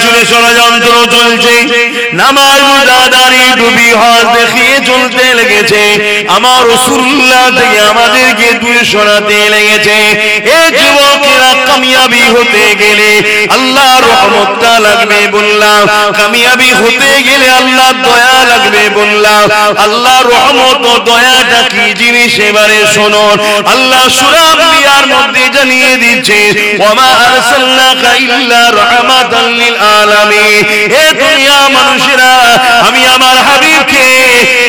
চুলে ষড়যন্ত্র চলছে, নামাজ রোজা দাড়ি টুপি হজ দেখিয়ে চলতে লেগেছে, আমার রাসূলুল্লাহ থেকে আমাদেরকে দূরে সরাতে লেগেছে। এ যুবকেরা কামিয়াবি হতে গেলে আল্লাহর রহমতটা লাগবে বললাম, কামিয়াবি হতে গেলে আল্লাহর দয়া লাগবে বললাম। আল্লাহর রহমত ও দয়াটা কি জিনিস এবারে শোনো। আল্লাহ সূরা আম্বিয়ার মধ্যে জানিয়ে দিচ্ছে, ওয়ামা আরসালনাকা ইল্লা রাহমাতাল লিল আলামিন। হে দুনিয়া মানুষেরা, আমি আমার হাবিবকে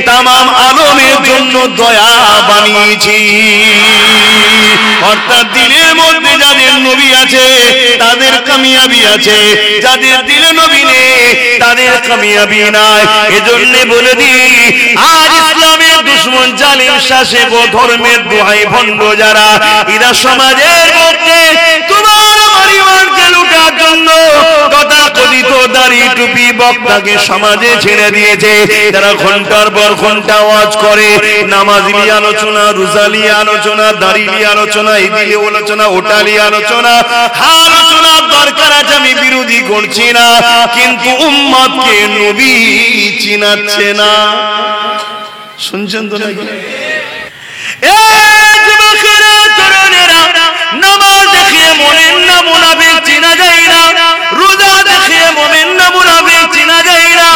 তামাম আলমের জন্য দয়া বানিয়েছি। অর্থাৎ দিলের মধ্যে যাদের নবী আছে তাদের কামিয়াবি আছে, যাদের দিলে নবী নেই তাদের কামিয়াবি নাই। এজন্য বলে দিই, আজ ইসলামের দুশমন জালিম শাসক ও ধর্মের দোহাই ভণ্ড যারা, এরা সমাজের মধ্যে তোমার পরিবারকে লুটার জন্য তথাকথিত দাড়ি টুপি বক্তাকে সমাজে ছেড়ে দিয়েছে। তারা ঘন্টার পর ঘন্টা ওয়াজ করে, নামাজি আলোচনা, রোজালি আলোচনা, দাড়িলি আলোচনা, ইদিলি আলোচনা, ওটালি আলোচনা, আলোচনার দরকার আছে, আমি বিরোধী করছি না, কিন্তু উম্মতকে নবী চিনাচ্ছে না। শুনছেন তো নাকি? নামাজ দেখিয়ে মোমেন না মুনাফিক চিনা যায় না, রোজা দেখিয়ে মোমেন না মুনাফিক চিনা যায় না,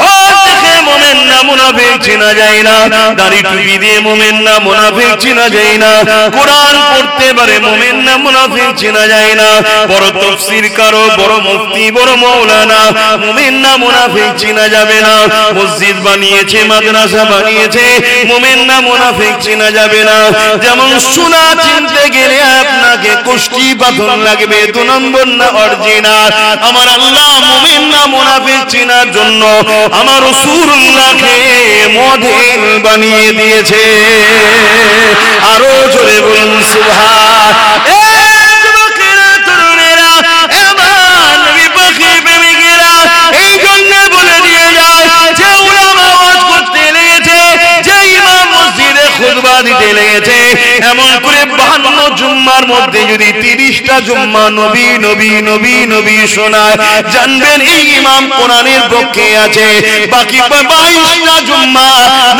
হজ দেখে মোমেন না মুনাফিক চিনা যায় না, দাড়ি টুপি দিয়ে মোমেন না মুনাফিক চিনা যায় না, কোরআন পড়তে পারে মোমেন না মুনাফিক চিনা যায় না, বড় তাফসীর কারো, বড় মুফতি, বড় মাওলানা, মোমেন না মুনাফিক চিনা যাবে না। মসজিদ বানিয়েছে, মাদ্রাসা বানিয়েছে, মোমেন না মুনাফিক চিনা যাবে না। যেমন সোনা চিনতে গেলে আপনাকে কুষ্টি পাথর লাগবে, 2 নম্বর না অরিজিনাল। আমার আল্লাহ মুমিন না মুনাফিক চেনার জন্য আমার রাসূলুল্লাহকে মডেল বানিয়ে দিয়েছে। আরো জোরে বলুন সুবহান। এ যুবকেরা, তরুণেরা, আমার নবী পাকের প্রেমিকেরা, এই জন্য বলে দিয়ে যায়, যে উলামা ওয়াজ করতে লেগেছে, যে ইমাম মসজিদে খুতবা দিতে লেগেছে, এমন করে 52 জুম্মার মধ্যে যদি 30টা জুম্মা নবী নবী নবী নবী শোনায়, জানবেন এই ইমাম কোরআনের পক্ষে আছে। বাকি 22টা জুম্মা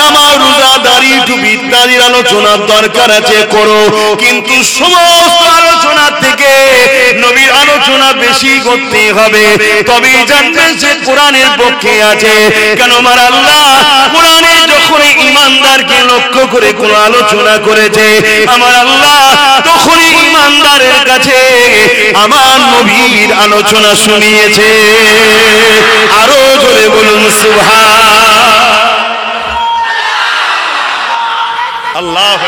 নামাজ রোজা দাড়ি টুপি ইত্যাদির আলোচনার দরকার আছে, করো, কিন্তু সমস্ত আলোচনার থেকে নবীর আলোচনা বেশি করতে হবে, তবেই জানবেন সে কোরআনের পক্ষে আছে। কেন আমার আল্লাহ কোরআনে যখন ঈমানদারকে লক্ষ্য করে কোন আলোচনা করেছে, আমার আল্লাহ তখন ঈমানদারের কাছে আমার নবীর আলোচনা শুনিয়েছে। আরো জোরে বলুন সুবহান। আল্লাহু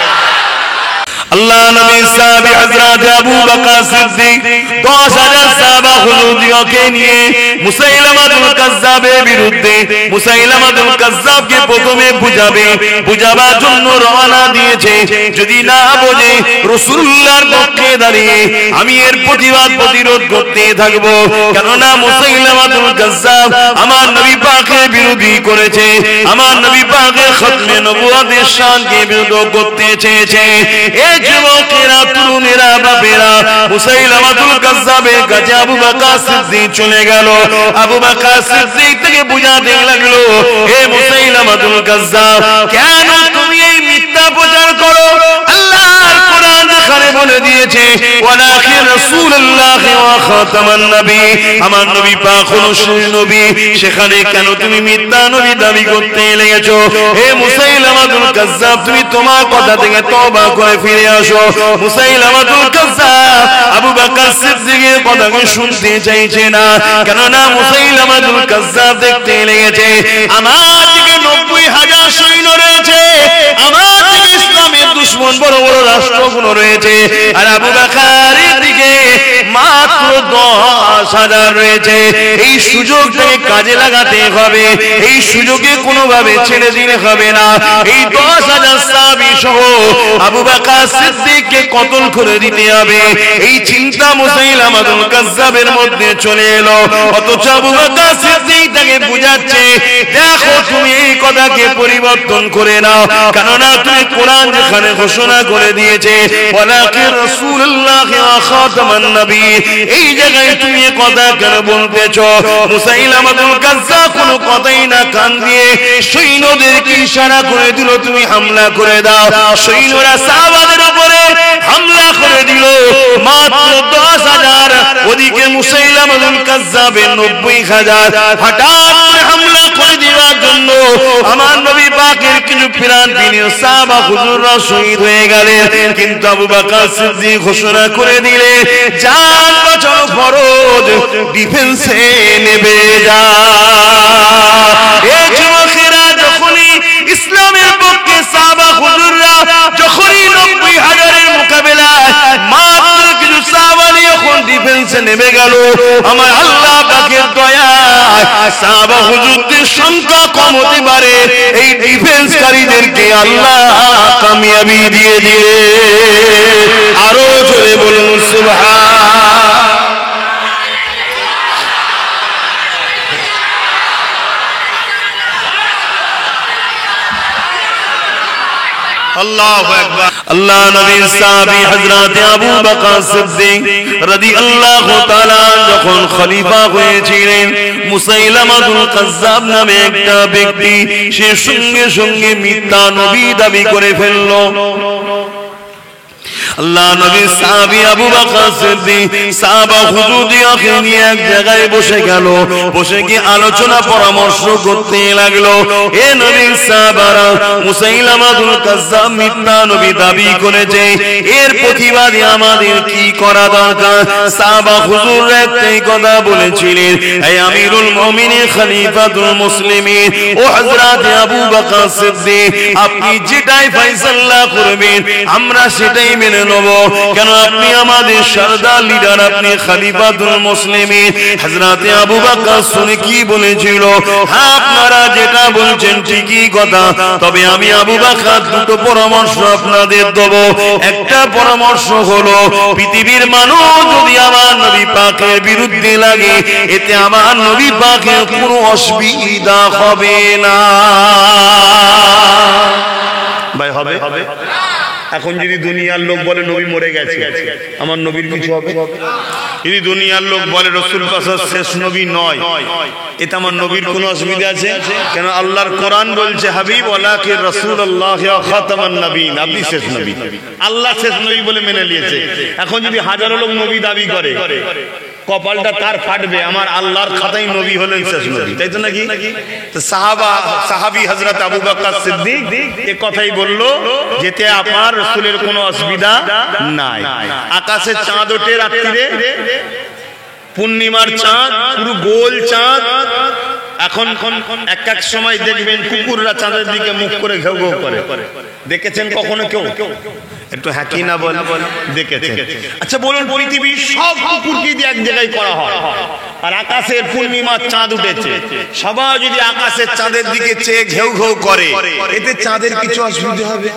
আল্লাহ নবী সাহাবী হযরত আবু বকর সিদ্দিক 10000 সাহাবা হুজুরকে নিয়ে মুসাইলামাতুল কাজ্জাবের বিরুদ্ধে, মুসাইলামাতুল কাজ্জাবকে প্রথমে বুঝাবার জন্য রওনা দিয়েছে। যদি না বোঝে রাসূলুল্লাহর পক্ষে দাঁড়িয়ে আমি এর প্রতিরোধ করতে থাকব। কেননা মুসাইলামাতুল কাজ্জাব আমার নবী পাকের বিরোধী করেছে, আমার নবী পাকের খতমে নবুয়তের শানকে বিরোধ করতে চেয়েছে। যুবকেরা, তরুণেরা, বাপেরা, মুসাইলামাতুল কাজ্জাবের কাছে আবু বকর সিদ্দিক চলে গেল। আবু বকর সিদ্দিক থেকে বুঝাতে লাগলো, হে মুসাইলামাতুল কাজ্জাব, কেন তুমি এই মিথ্যা প্রচার করো? আল্লাহর কোরআন এখানে বলে দিয়েছে, ওয়ালাকিন রাসূলুল্লাহ ওয়া খাতামান নবী, আমার নবী পাক হলো শেষ নবী, সেখানে কেন তুমি মিথ্যা নবী দাবি করতে লেগেছো? হে মুসাইলামাতুল কাজ্জাব, তুমি তোমার কথা থেকে তওবা করে ফিরে আসো। মুসাইলামাতুল কাজ্জাব আবু বকর সিদ্দিকের কথাকে শুনতে চাইছে না, কেননা মুসাইলামাতুল কাজ্জাব দেখতে লেগেছে আমার দিকে 90,000 সৈন্য রয়েছে, আমার দিকে ইসলামের দুশমন বড় বড় রাষ্ট্রগুলো রয়েছে, আর আবু বকরের দিকে মাত্র 10,000 রয়েছে। এই সুযোগটাকে কাজে লাগাতে হবে, এই সুযোগে কোনোভাবে ছেড়ে দিলে হবে না। এই 10,000 সাহাবী সহ আবু বকর সিদ্দিককে কতল করে দিতে হবে, এই চিন্তা মুসাইলামাতুল কাজ্জাবের মধ্যে চলে এলো। অথচ আবু বকর সিদ্দিক তাকে বুঝাচ্ছে, দেখো তুমি এই কথাকে পরিবর্তন করে নাও, কেননা তুমি কোরআন যেখানে ঘোষণা করে দিয়েছে ওয়ালাকিন রাসূলুল্লাহ ওয়া খাতামান নবী, এই জায়গায় তুমি কথা কেন বলতেছো? মুসাইলামাতুল কাজ্জাব কোনো কথাই না কান দিয়ে সৈন্যদেরকে ইশারা করে দিল, তুমি হামলা করে দাও। সৈন্যরা সাহাবাদের উপরে হামলা করে দিল, মাত্র 10,000, ওদিকে মুসাইলামাতুল কাজ্জাবের 90,000। হঠাৎ করে হামলা করে দেওয়ার জন্য আমার নবী পাকের কিছু প্রাণ প্রিয় সাহাবা হুজুররা শহীদ হয়ে গেলেন, কিন্তু আবু বকর সিদ্দিক ঘোষণা করে দিলে জান বাঁচানো ফরজ, ডিফেন্সে নেমে যা। এই যুবকেরা যখনই ইসলামের পক্ষে সাহাবা হুজুররা যখনই 90,000-এর মোকাবেলায় মাত্র কিছু সাহাবা নিয়ে যখন ডিফেন্সে নেমে গেল, আমার আল্লাহ পাকের দয়ায় সাহাবা হুজুরদের সংখ্যা কম হতে পারে, এই ডিফেন্সকারীদেরকে আল্লাহ কামিয়াবি দিয়ে দিয়ে। আরো জোরে বলুন সুবহান। আল্লাহু আকবার। আল্লাহ নবীর সাহাবী হযরত আবু বকর সিদ্দিক রাদিয়াল্লাহু তাআলা যখন খলিফা হয়েছিলেন, মুসাইলামাতুল কাজ্জাব নামে একটা ব্যক্তি সে সঙ্গে সঙ্গে মিথ্যা নবী দাবি করে ফেলল। আল্লাহ নবী সাহাবী আবু বকর সিদ্দিক সাহাবা হুজুরদেরকে নিয়ে এক জায়গায় বসে গেল, বসে গিয়ে আলোচনা পরামর্শ করতে লাগলো। এ নবীর সাহাবারা, মুসাইলামাতুল কাজ্জাব মিথ্যা নবী দাবি করেছে, এর প্রতিবাদে আমাদের কি করা দরকার? সাহাবা হুজুররা একটাই কথা বলেছিলেন, হে আমিরুল মুমিনিন খলিফাতুল মুসলিমিন ও হযরত আবু বকর সিদ্দিক, আপনি যেটাই ফয়সালা করবেন আমরা সেটাই মেনে নেব। কেন? আপনি আমাদের সরদার লিডার, আপনি খলিফাতুল মুসলিমিন। হযরত আবু বকর শুনে কি বলেছিল, হ্যাঁ আপনারা যেটা বলছেন ঠিকই কথা, তবে আমি আবু বকর দুটো পরামর্শ আপনাদের দেব। একটা পরামর্শ হলো, পৃথিবীর মানুষ যদি আমার নবী পাকের বিরুদ্ধে লাগে, এতে আমার নবী পাকের কোনো অসুবিধা হবে না। ভাই হবে? এখন যদি দুনিয়ার লোক বলে নবী মরে গেছে, আমার নবীর কিছু হবে? যদি দুনিয়ার লোক বলে রাসূল পাক শেষ নবী নয়, এতে আমার নবীর কোনো অসুবিধা আছে? কেন? আল্লাহর কোরআন বলছে, হাবিব ওয়ালাকি রাসূলুল্লাহ ওয়া খাতামান নবীন, আপনি শেষ নবী। আল্লাহ শেষ নবী বলে মেনে নিয়েছে। এখন যদি হাজারো লোক নবী দাবি করে, কপালটা তার ফাটবে, আমার আল্লাহর খাতায় নবী হলেন শেষ নবী, তাই তো নাকি? তো সাহাবী হযরত আবু বকর সিদ্দিক এই কথাই বলল, যেতে আপনার রাসূলের কোনো অসুবিধা নাই। আকাশে চাঁদ ওঠে রাত্রিরে, পূর্ণিমার চাঁদ, পুরো গোল চাঁদ। এখন এক এক সময় দেখবেন কুকুররা চাঁদের দিকে মুখ করে ঘেউ ঘেউ করে, দেখেছেন কখনো কেউ? একটু হ্যাকি না বল, দেখেছেন? আচ্ছা বলুন, পৃথিবীর সব কুকুরকে যদি এক জায়গায় করা হয় আর আকাশের পূর্ণিমার চাঁদ উঠেছে, সবাই যদি আকাশের চাঁদের দিকে চেয়ে ঘেউ ঘেউ করে, এতে চাঁদের কিছু অসুবিধা হবে?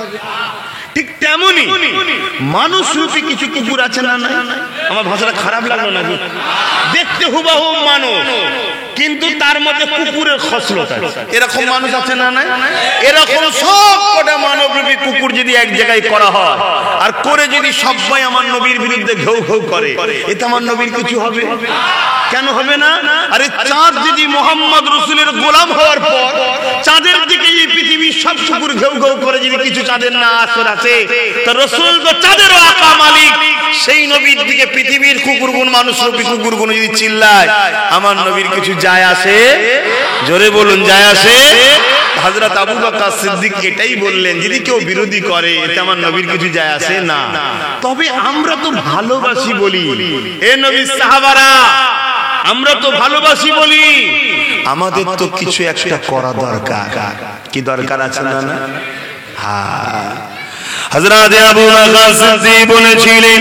ঠিক তেমনি মানুষ রূপী কিছু কুকুর আছে না? আমার ভাষাটা খারাপ লাগলো নাকি? দেখতে হুবহু মানুষ, কিন্তু তার মধ্যে কুকুরের খসলত আছে। এরকম মানুষ আছে না? এরকম সব কটা মানবরূপী কুকুর যদি এক জায়গায় করা হয় আর করে যদি সবাই আমার নবীর বিরুদ্ধে ঘেউ ঘেউ করে, এতে আমার নবীর কিছু হবে? কেন হবে না? আরে চাঁদ যদি মোহাম্মদ রাসূলের গোলাম হওয়ার পর চাঁদের দিকে এই পৃথিবীর সব কুকুর ঘেউ ঘেউ করে, যদি কিছু চাঁদের না আসর আছে, তো রাসূল তো চাঁদেরও আকা মালিক, সেই নবীর দিকে পৃথিবীর কুকুরগুন, মানুষরূপী কুকুরগুন যদি চিল্লায়, আমার নবীর কিছু যায় আসে? জোরে বলুন, যায় আসে? হযরত আবু বকর সিদ্দিক এটাই বললেন, যদি কেউ বিরোধী করে এতে আমার নবীর কিছু যায় আসে না। তবে আমরা তো ভালোবাসি বলি, এ নবীর সাহাবারা, আমরা তো ভালোবাসি বলি, আমাদের তো কিছু একটা করা দরকার। কি দরকার আছে না? হ্যাঁ, হযরত আবু বকর সিদ্দিক বলেছিলেন,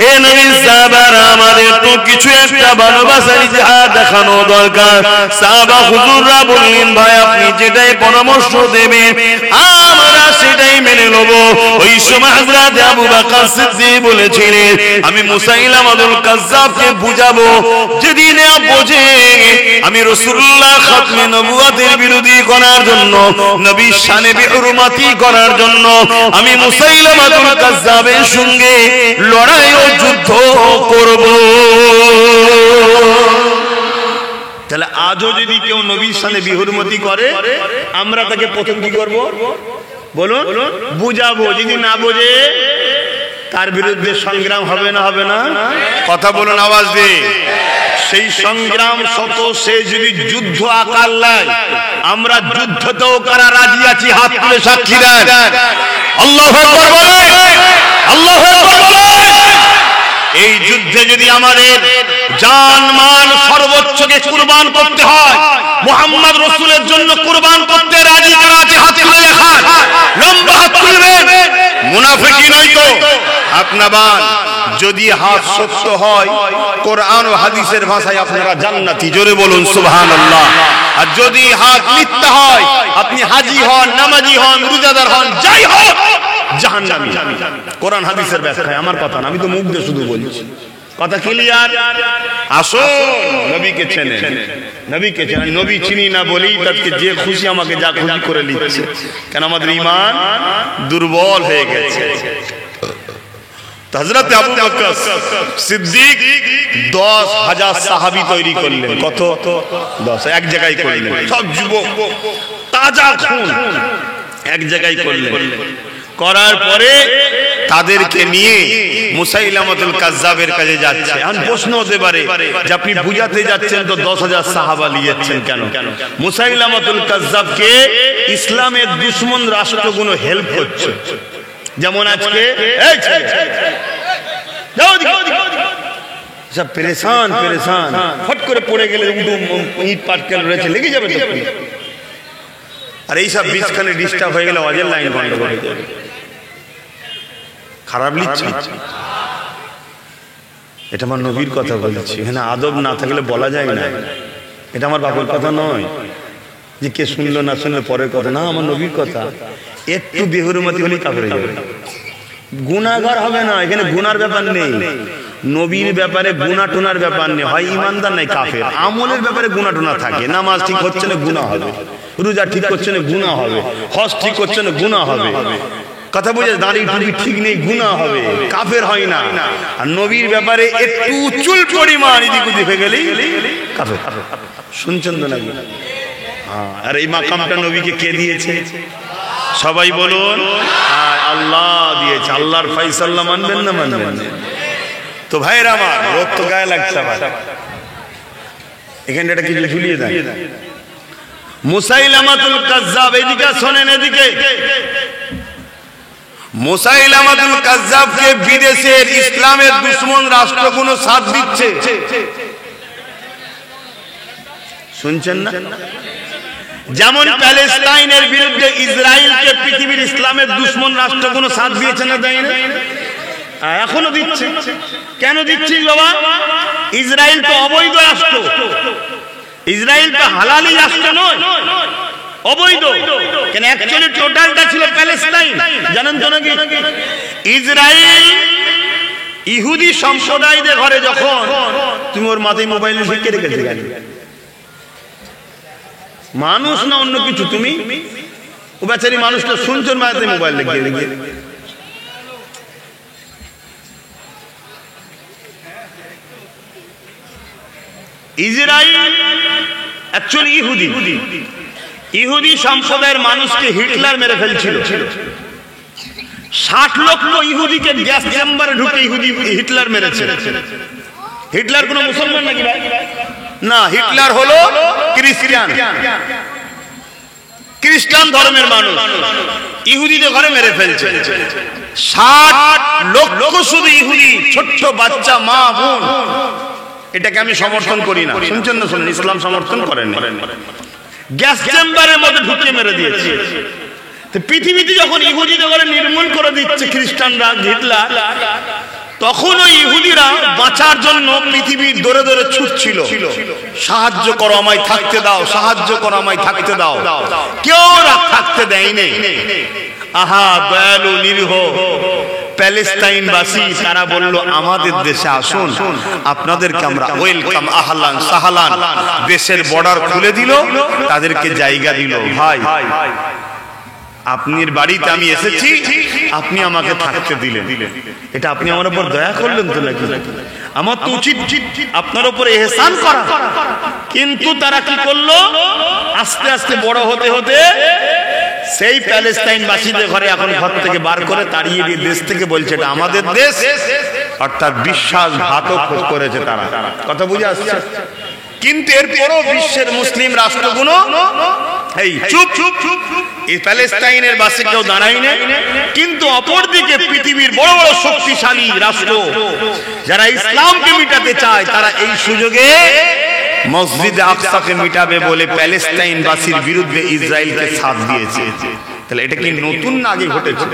এ নবীর সাহাবারা, আমাদের তো কিছু একটা ভালোবাসার ইতিহাস দেখানো দরকার। সাহাবা হুজুররা বললেন, ভাই আপনি যেটাই পরামর্শ দেবেন আমরা সেটাই মেনে নেব। ওই সময় হযরত আবু বকর সিদ্দিক বলেছিলেন, আমি মুসাইলামাতুল কাজ্জাবকে বুঝাবো, যদি না বোঝে আমি রাসূলুল্লাহ খাতমে নবুয়তের বিরোধী করার জন্য, নবীর শানে বেহুরমতি করার জন্য আমি মুসাইলামাতুল কাজ্জাবের সঙ্গে লড়াই ও যুদ্ধ করব। তাহলে আজও যদি কেউ নবীর শানে বেহুরমতি করে, আমরা তাকে প্রথম কি করব বলুন? বুঝাবো। যদি না বোঝে তার বিরুদ্ধে সংগ্রাম হবে না হবে না? কথা বলুন আওয়াজ দিয়ে। সেই সংগ্রাম শত সে যদি যুদ্ধ আকার নেয়, আমরা যুদ্ধতেও করা রাজি আছি। হাত তুলে সাক্ষী দেন। আল্লাহু আকবার বলেন, আল্লাহু আকবার বলেন। এই যুদ্ধে যদি আমাদের জান মাল সর্বোচ্চকে কুরবান করতে হয়, মুহাম্মদ রাসূলের জন্য কুরবান করতে রাজি কারা আছে? হাত তুলে দেখান, লম্বা হাত তুলবেন। মুনাফিকি নয় তো, আপনাবান। যদি হাত সত্য হয়, কোরআন ও হাদিসের ভাষায় আপনারা জান্নাতি। জোরে বলুন সুবহানাল্লাহ। আর যদি হাত মিথ্যা হয়, আপনি হাজি হন, নামাজি হন, রোজাদার হন, যাই হোক জাহান্নামী। কোরআন হাদিসের ব্যাখ্যায়, আমার কথা না, আমি তো মুখ দিয়ে শুধু বলছি। কথা ক্লিয়ার? আসো নবীকে চেনেন, নবীকে চেনেন। নবী চিনি না বলি তাকে যে খুশি আমাকে যা খুশি করে নিচ্ছে। কেন? আমাদের ঈমান দুর্বল হয়ে গেছে। হযরত আবু বকর সিদ্দিক 10,000 সাহাবী তৈরি করলেন। কত? 10। এক জায়গায় করলেন, সব যুবক তাজা খুন এক জায়গায় করলেন। করার পরে তাদেরকে নিয়ে মুসাইলামাতুল কাজ্জাবের কাছে যাচ্ছে। এখন প্রশ্ন হতে পারে যে আপনি বুঝাতে যাচ্ছেন তো 10,000 সাহাবা নিয়ে যাচ্ছেন কেন? মুসাইলামাতুল কাজ্জাবকে ইসলামের দুশমন রাষ্ট্রগুলো হেল্প করছে। যেমন আজকে সব পেরেশান পেরেশান, ফট করে পড়ে গেলে ইট পাটকেল রয়েছে, লেগে যাবে তো। আর এইসব বীজখানে ডিস্টার্ব হয়ে গেলে অজের লাইন বন্ধ করে যাবে। খারাপ লিখছি? এটা আমার নবীর কথা বলছি। এখানে আদব না থাকলে বলা যায় না। এটা আমার বাবার কথা নয় যে কে শুনলো না শুনলো পরের কথা না, আমার নবীর কথা। একটু বেহুরমতি হলেই কাফের হয়ে যাবে, গুনাহগার হবে না। এখানে গুনার ব্যাপার নেই, নবীর ব্যাপারে গুনাহ টুনার ব্যাপার নেই। হয় ইমানদার নাই কাফের। আমলের ব্যাপারে গুনাহ টুনা থাকে। নামাজ ঠিক হচ্ছে না, গুনাহ হবে। রোজা ঠিক করছে না, গুনাহ হবে। হজ ঠিক করছে না, গুনাহ হবে। কথা বুঝে? দাঁড়িয়ে টুপি ঠিক নেই, গুনাহ হবে। কাফের হয় না। আর নবীর ব্যাপারে একটু চুল পরিমাণ এদিক ওদিক হয়ে গেলেই কাফের। শুনছেন তো নাকি? আর এই মাকামটা নবীকে কে দিয়েছে? সবাই বলুন, আল্লাহ দিয়েছে। আল্লাহর ফয়সালা মানবেন না মানবেন? তো ভাইরা আমার, রোদ তো গায়ে লাগছে। এখানে এটা কিছু ঝুলিয়ে দেন। মুসাইলামাতুল কাজ্জাব, এদিকে শোনেন, এদিকে। মুসাইলামাতুল কাজ্জাবকে বিদেশের ইসলামের দুশমন রাষ্ট্রগুলো সাথ দিচ্ছে। শুনছেন না? যেমন প্যালেস্টাইনের বিরুদ্ধে ইসরায়েলকে পৃথিবীর ইসলামের দুশমন রাষ্ট্রগুলো সাথ দিয়েছে না, দেয় না? এখনো দিচ্ছে। কেন দিচ্ছিস বাবা? ইসরায়েল তো অবৈধ রাষ্ট্র, ইসরায়েল তো হালালি রাষ্ট্র নয়, অবৈধ। কেন? অ্যাকচুয়ালি টোটালটা ছিল প্যালেস্টাইন, জানেন তো নাকি? ইসরায়েল ইহুদি সম্প্রদায়দের ঘরে যখন, তুমি ওর মাথায় মোবাইল ঢুকে রেখেছে কেন? মানুষ না অন্য কিছু? তুমি ও বেচারি মানুষটা শুনছেন, মাথায় মোবাইল লেগে লেগে। ইসরায়েল অ্যাকচুয়ালি ইহুদি সম্প্রদায়ের মানুষকে হিটলার মেরে ফেলছিল। 60 লক্ষ ইহুদিকে গ্যাস চেম্বারে ঢুকে হিটলার মেরেছে। হিটলার কোন মুসলমান নাকি ভাই? না, হিটলার হলো খ্রিস্টান ধর্মের মানুষ। ইহুদিদের ঘরে মেরে ফেলছে। 60 লক্ষ শুধু ইহুদি, ছোট্ট বাচ্চা, মা, বোন। এটাকে আমি সমর্থন করি না। শুনছেন না? শুনেন, ইসলাম সমর্থন করেন। গ্যাস চেম্বারের মধ্যে ঢুকে মেরে দিয়েছে। পৃথিবীতে যখন ইহুদিদের ঘরে নির্মূল করে দিচ্ছে খ্রিস্টানরা, হিটলার, তখন ওই ইহুদিরা বাঁচার জন্য পৃথিবীর দৌড়ে দৌড়ে ছুটছিল। সাহায্য করো, আমায় থাকতে দাও, সাহায্য করো, আমায় থাকতে দাও। কেউ থাকতে দেয়নি। আহা দয়ালু নিরীহ প্যালেস্টাইনবাসী তারা বলল আমাদের দেশে আসুন, আপনাদেরকে আমরা ওয়েলকাম, আহলান সাহলান, দেশের বর্ডার খুলে দিল, তাদেরকে জায়গা দিল। ভাই আপনার বাড়িতে আমি এসেছি, আপনি আমাকে থাকতে দিলেন, এটা আপনি আমার উপর দয়া করলেন তো নাকি? আমার তো উচিত আপনার উপরে এহসান করা। কিন্তু তারা কি করলো, আস্তে আস্তে বড় হতে হতে সেই প্যালেস্টাইনবাসীদের ঘরে এখন ঘর থেকে বার করে তাড়িয়ে দিয়ে দেশ থেকে বলছে এটা আমাদের দেশ, অর্থাৎ বিশ্বাসঘাতক করেছে তারা। কথা বুঝে আসছে? কিন্তু এরপরও বিশ্বের মুসলিম রাষ্ট্রগুলো এই চুপ চুপ চুপ, এই প্যালেস্টাইনের বাসে কেউ দাঁড়ায় না। কিন্তু অপরদিকে পৃথিবীর বড় বড় শক্তিশালী রাষ্ট্র যারা ইসলামকে মিটাতে চায়, তারা এই সুযোগে মসজিদে আকসাকে মিটাবে বলে প্যালেস্টাইনবাসীর বিরুদ্ধে ইসরায়েলকে সাথ দিয়েছে। তাহলে এটা কি নতুন না আগে ঘটেছে?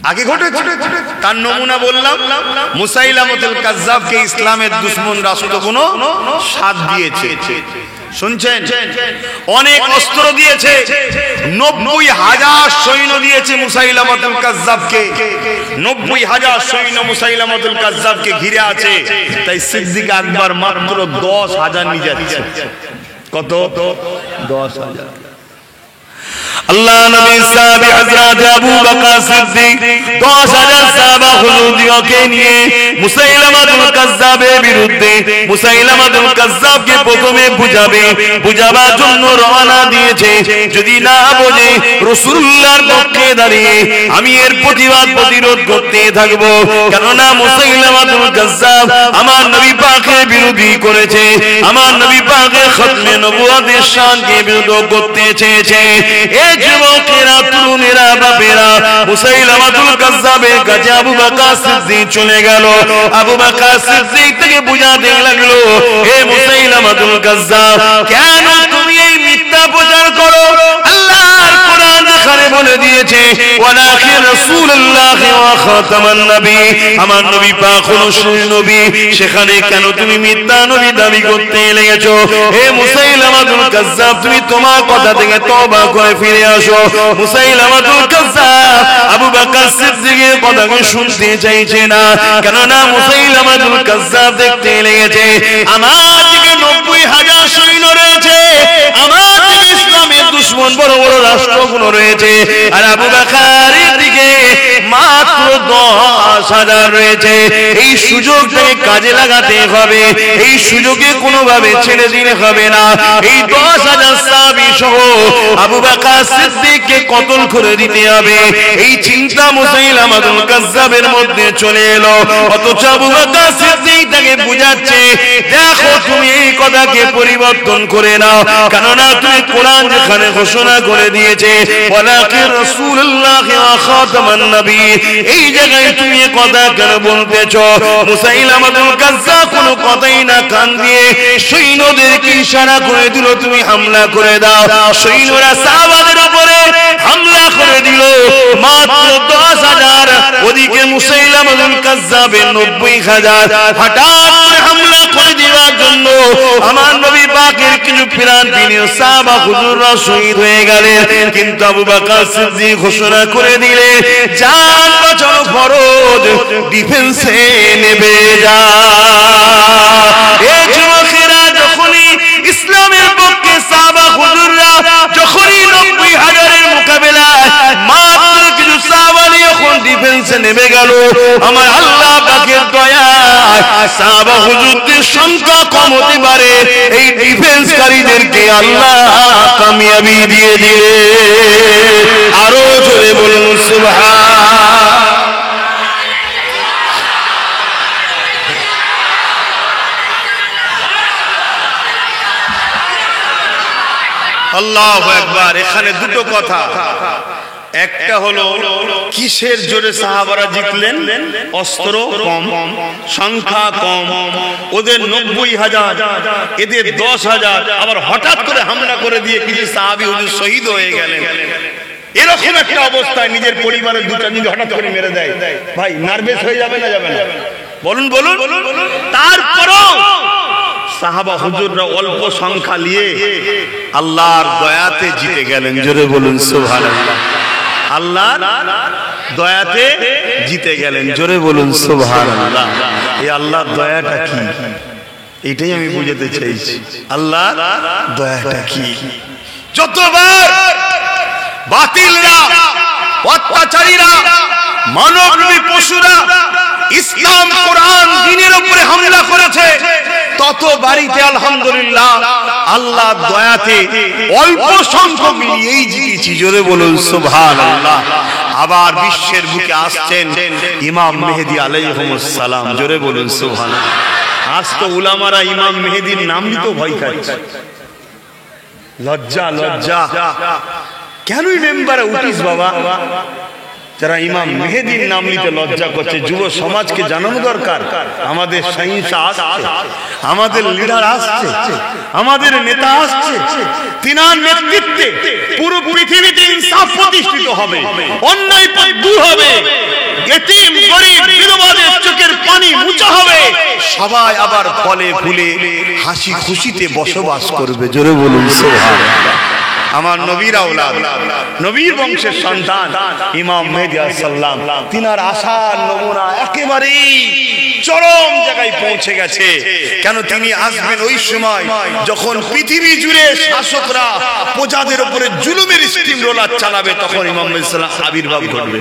আগে ঘটেছে। তার নমুনা বললাম, মুসাইলামতুল কাজ্জাবকে ইসলামের দুশমন রাষ্ট্রগুলো সাথ দিয়েছে। শুনছেন? অনেক অস্ত্র দিয়েছে, 90,000 সৈন্য দিয়েছে মুসাইলামতুল কাজ্জাবকে। 90,000 সৈন্য মুসাইলামতুল কাজ্জাবকে ঘিরে আছে। তাই সিদ্দিক আকবর মাত্র 10,000 নিয়ে যাচ্ছে। কত? 10,000। আল্লাহ নবী সাহাবী হযরত আবু বকর সিদ্দিক 10,000 সাহাবা হুজুরকে নিয়ে মুসাইলামাতুল কাজ্জাবের বিরুদ্ধে, মুসাইলামাতুল কাজ্জাবকে প্রথমে বুঝাবার জন্য রওনা দিয়েছে। যদি না বোঝে রাসূলুল্লাহর পক্ষে দাঁড়িয়ে আমি এর প্রতিরোধ করতে থাকব, কেননা মুসাইলামাতুল কাজ্জাব আমার নবী পাকের বিরোধী করেছে, আমার নবী পাকের খতমে নবুয়তের শানকে বিরোধ করতে চেয়েছে। যুবকেরা, তরুণেরা, বাপেরা মুসাইলামাতুল কাজ্জাবের কাছে আবু বকর সিদ্দিক চলে গেল। আবু বকর সিদ্দিক থেকে বুঝাতে লাগলো, হে মুসাইলামাতুল কাজ্জাব, কেন তুমি এই মিথ্যা প্রচার করো? আল্লাহর কোরআন এখানে বলে দিয়েছে, ওয়ালাকিন রাসূলুল্লাহ ওয়া খাতামান নবী, আমার নবী পাক হলো শেষ নবী, সেখানে কেন তুমি মিথ্যা নবী দাবি করতে লেগেছো? হে মুসাইলামাতুল কাজ্জাব, তুমি তোমার কথা থেকে তওবা করে ফিরে আসো। মুসাইলামাতুল কাজ্জাব আবু বকর সিদ্দিকের কথাকে শুনতে চাইছে না, কেননা মুসাইলামাতুল কাজ্জাব দেখতে লেগেছে আমার দিকে 90,000 সৈন্য রয়েছে, আমার দিকে ইসলামের দুশমন বড় বড় রাষ্ট্রগুলো রয়েছে, আর আবু বকরের দিকে মাত্র 10,000 রয়েছে। এই সুযোগটাকে কাজে লাগাতে হবে, এই সুযোগে কোনোভাবে ছেড়ে দিলে হবে না। এই 10,000 সাহাবী সহ আবু বকর সিদ্দিককে কতল করে দিতে হবে, এই চিন্তা মুসাইলামাতুল কাজ্জাবের মধ্যে চলে এলো। অথচ আবু বকর সিদ্দিক তাকে বুঝাচ্ছে, দেখো তুমি এই কথাকে পরিবর্তন করে নাও, কেননা তুমি কোরআন যেখানে ঘোষণা করে দিয়েছে ওয়ালাকিন রাসূলুল্লাহ ওয়া খাতামান নবী, এই জায়গায় তুমি এই কথা কেন বলতেছো? মুসাইলামাতুল কাজ্জাব কোনো কথাই না কান দিয়ে সৈন্যদেরকে ইশারা করে দিল, তুমি হামলা করে দাও। সৈন্যরা সাহাবাদের উপরে হামলা করে দিল, মাত্র 10,000, ওদিকে মুসাইলামাতুল কাজ্জাবের 90,000। হঠাৎ করে হামলা করে দেওয়ার জন্য আমার নবী পাকের কিছু প্রাণপ্রিয় সাহাবা হুজুররা শহীদ হয়ে গেলেন। কিন্তু আবু বকর সিদ্দিক ঘোষণা করে দিলে, জান বাঁচানো ফরজ, ডিফেন্সে নেমে যা। এই যুবকেরা যখনই ইসলামের পক্ষে সাহাবা হুজুররা যখনই 90,000-এর মোকাবেলায় মাত্র কিছু সাহাবা নিয়ে এখন ডিফেন্সে নেমে গেল, আমার আল্লাহ পাকের দয়ায় সাহাবা হুজুরদের সংখ্যা কম হতে পারে, এই ডিফেন্সকারীদেরকে আল্লাহ কামিয়াবি দিয়ে দিলে। আরো জোরে বলুন সুবহান। আল্লাহু আকবার। এখানে দুটো কথা, একটা হলো কিসের জোরে সাহাবারা জিতলেন? অস্ত্র কম, সংখ্যা কম, ওদের 90,000, এদের 10,000, আবার হঠাৎ করে হামলা করে দিয়ে কিছু সাহাবী হুজুর শহীদ হয়ে গেলেন। এরকম একটা অবস্থায় নিজের পরিবারের দুটা যদি হঠাৎ করে মেরে দেয়, ভাই নার্ভাস হয়ে যাবে না? যাবে না? বলুন বলুন। তারপরও সাহাবা হুজুররা অল্প সংখ্যা নিয়ে আল্লাহর দয়াতে জিতে গেলেন। জোরে বলুন সুবহানাল্লাহ। আল্লাহ দয়াতে জিতে গেলেন। জোরে বলুন সুবহানাল্লাহ। এই আল্লাহর দয়াটা কি, এটাই আমি বুঝাতে চাইছি। আল্লাহ দয়াটা কি? যতবার বাতিলরা, অত্যাচারীরা, মানবরূপী পশুরা ইসলাম কোরআন দ্বীনের উপরে হামলা করেছে, ততবারই আলহামদুলিল্লাহ আল্লাহ দয়াতে অল্প সংখ্যক নিয়েই জিতেছি। জোরে বলুন সুবহানাল্লাহ। আবার বিশ্বের বুকে আসছেন ইমাম মেহেদী আলাইহিস সালাম। জোরে বলুন সুবহানাল্লাহ। আজ তো উলামারা ইমাম মেহেদীর নাম নিতে ভয় খাচ্ছে। লজ্জা লজ্জা, কেনই মেম্বারে উঠিস বাবা? যারা ইমাম মেহেদীর নাম নিতে লজ্জা করছে, যুব সমাজকে জানানো দরকার আমাদের সহিংসা আসছে, আমাদের লিডার আসছে, আমাদের নেতা আসছে, তিনার নেতৃত্বে পুরো পৃথিবীতে ইনসাফ প্রতিষ্ঠিত হবে, অন্যায় দূর হবে, এতিম গরিব বিধবাদের চোখের পানি মুছা হবে, সবাই আবার ফলে ফুলে হাসি খুশিতে বসবাস করবে। জোরে বলুন সুবহানাল্লাহ। আমার নবীর আওলাদ, নবীর বংশের সন্তান ইমাম মেহেদী আলাইহিস সালাম, তিনার আশার নমুনা একেবারেই চরম জায়গায় পৌঁছে গেছে। কেন তিনি আসবেন ওই সময় যখন পৃথিবী জুড়ে শাসকরা প্রজাদের উপরে জুলুমের স্টিম রোলার চালাবে, তখন ইমাম মেহেদী আলাইহিস সালাম আবির্ভাব ঘটবে।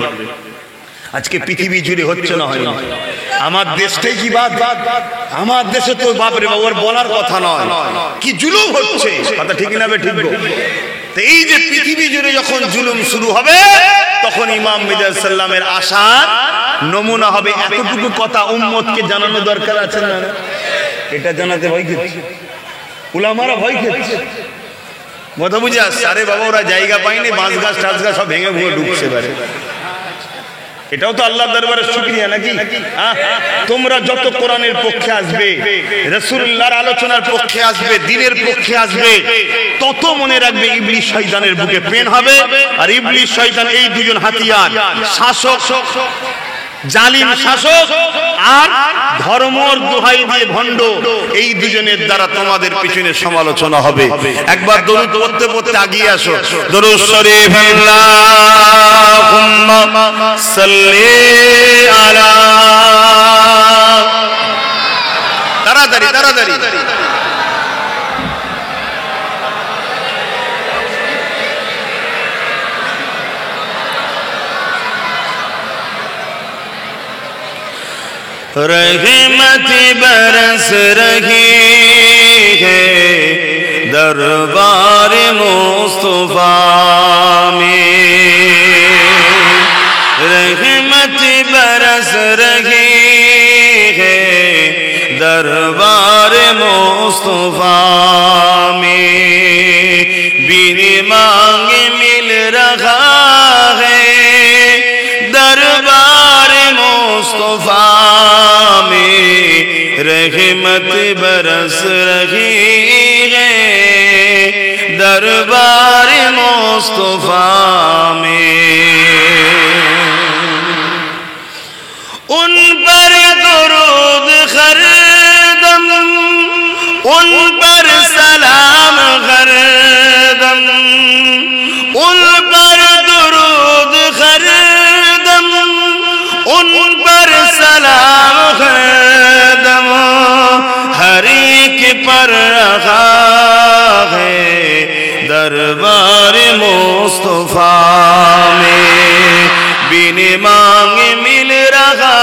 আজকে পৃথিবী জুড়ে হচ্ছে না হয় না? আমার দেশটাই কি বাদ? আমার দেশে তো বাপরে বাবার বলার কথা নয়, কি জুলুম হচ্ছে, কথা ঠিক না? ঠিক। এই যে পৃথিবী জুড়ে যখন জুলুম শুরু হবে, তখন ইমাম মেহেদী আলাইহিস সালামের আশার নমুনা হবে। এতটুকু কথা উম্মতকে জানানো দরকার আছে না? এটা জানাতে ভয় খেয়েছে, উলামারা ভয় খেয়েছে। কথা বুঝে আসছে? আরে বাবা, ওরা জায়গা পায়নি, বাঁশ গাছ টাছ গাছ সব ভেঙে ভুঙে ঢুকছে পারে। এটাও তো আল্লাহর দরবারে শুকরিয়া নাকি? তোমরা যত কোরআনের পক্ষে আসবে, রাসূলুল্লাহর আলোচনার পক্ষে আসবে, দ্বীনের পক্ষে আসবে, তত মনে রাখবে ইবলিস শয়তানের বুকে পেন হবে। আর ইবলিস শয়তান এই দুজন হাতিয়ার, শাসক, জালিম শাসক আর ধর্মর দোহাই দিয়ে ভণ্ড, এই দুজনের দ্বারা তোমাদের পিছনে সমালোচনা হবে। একবার দরুদ পড়তে পড়তে আগিয়ে আসো। দরুদ শরীফ, আল্লাহুম্মা সাল্লি আলা, তাড়াতাড়ি তাড়াতাড়ি। रहमत बरस रही है दरबार मुस्तफा में, रहमत बरस रही है दरबार मुस्तफा में, बिन मांगे मिल रहा है दरबार मुस्तफा में, रहमत बरस रही है दरबार मुस्तफा में। उन पर दुरूद हर दम, उन पर सलाम हर दम, उन पर दुरूद हर दम, उन पर सलाम हर दम, हर एक पर रखा है दरबार मुस्तफा में, बिन मांगे मिल रहा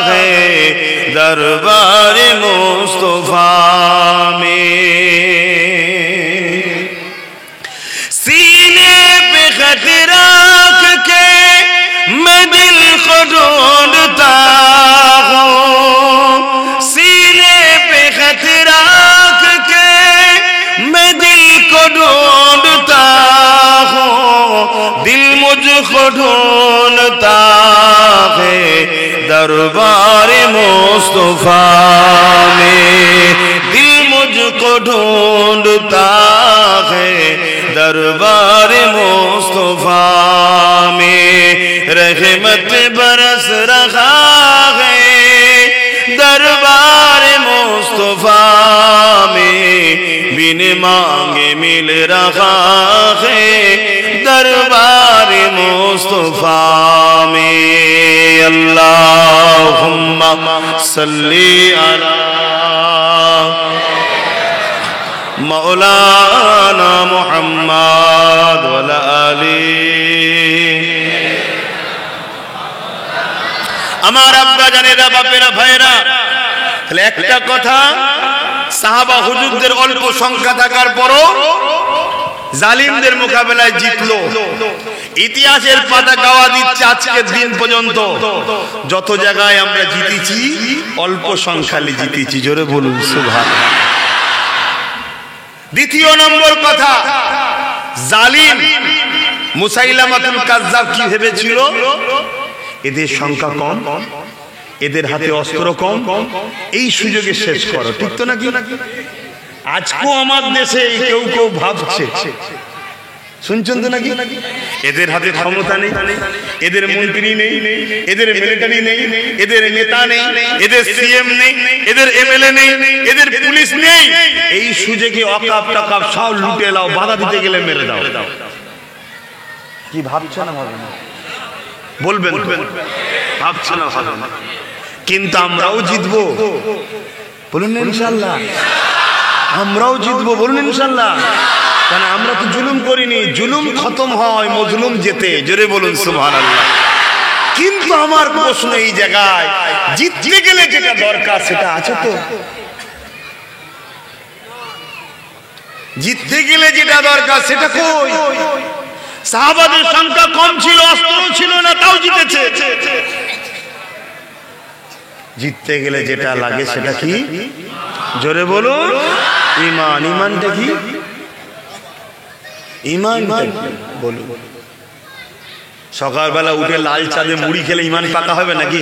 है दरबार मुस्तफा में। सीने पे खतरा के मैं दिल को ढूंढता हूँ, सीने पे खतरा के मैं दिल को ढूंढता हूँ, दिल मुझको ढूंढता है दरबार मुस्तफा में, दिल मुझको ढूंढता है दरबार मुस्तफा में, रहमत बरस रहा है दरबार मुस्तफा में, बिन मांगे मिल रहा है दरबार मुस्तफा मुस्तफा में अल्लाहुम्मा सल्ली अला मौलाना मुहम्मद व अला आली। আমার আব্বা জানেরা, বাপেরা, ভাইরা, তাহলে একটা কথা, সাহাবা হুজুরদের অল্প সংখ্যা থাকার পরও জালিমদের মোকাবেলায় জিতলো। ইতিহাসের পাতা গাওয়া দিচ্ছে আজকের দিন পর্যন্ত যত জায়গায় আমরা জিতেছি অল্প সংখ্যায় জিতেছি। জোরে বলুন সুবহানাল্লাহ। দ্বিতীয় নম্বর কথা, জালিম মুসাইলামাতুল কাজ্জাব কি ভেবেছিল? এদের সংখ্যা কম, এদের হাতে অস্ত্র কম, এই সুযোগে শেষ করো। ঠিক তো নাকি? আজকেও আমার দেশে কেউ কেউ ভাবছে, শুনছেন তো নাকি, এদের হাতে ক্ষমতা নেই, এদের মন্ত্রী নেই, এদের মিলিটারি নেই, এদের নেতা নেই, এদের সিএম নেই, এদের এমএলএ নেই, এদের পুলিশ নেই, এই সুযোগে অকাপ টাকাপ সব লুটে লাও, বাধা দিতে গেলে মেরে দাও। কি ভাবছে না? বলবেন ভাবছে না, কিন্তু আমরাও জিতবো, বলুন ইনশাআল্লাহ। আমরাও জিতবো, বলুন ইনশাআল্লাহ। কারণ আমরা তো জুলুম করিনি, জুলুম খতম হয় মজলুম জেতে। জোরে বলুন সুবহানাল্লাহ। কিন্তু আমার প্রশ্ন এই জায়গায়, জিততে গেলে যেটা দরকার সেটা আছে তো? জিততে গেলে যেটা দরকার সেটা কই? সাহাবাদের সংখ্যা কম ছিল, অস্ত্র ছিল না, তাও জিতেছে। জিততে গেলে যেটা লাগে সেটা কি? জোরে বলুন ঈমান। ঈমানটা কি? ঈমান বলুন। সকালবেলা উঠে লাল চাঁদে মুড়ি খেলে ঈমান পাকা হবে নাকি?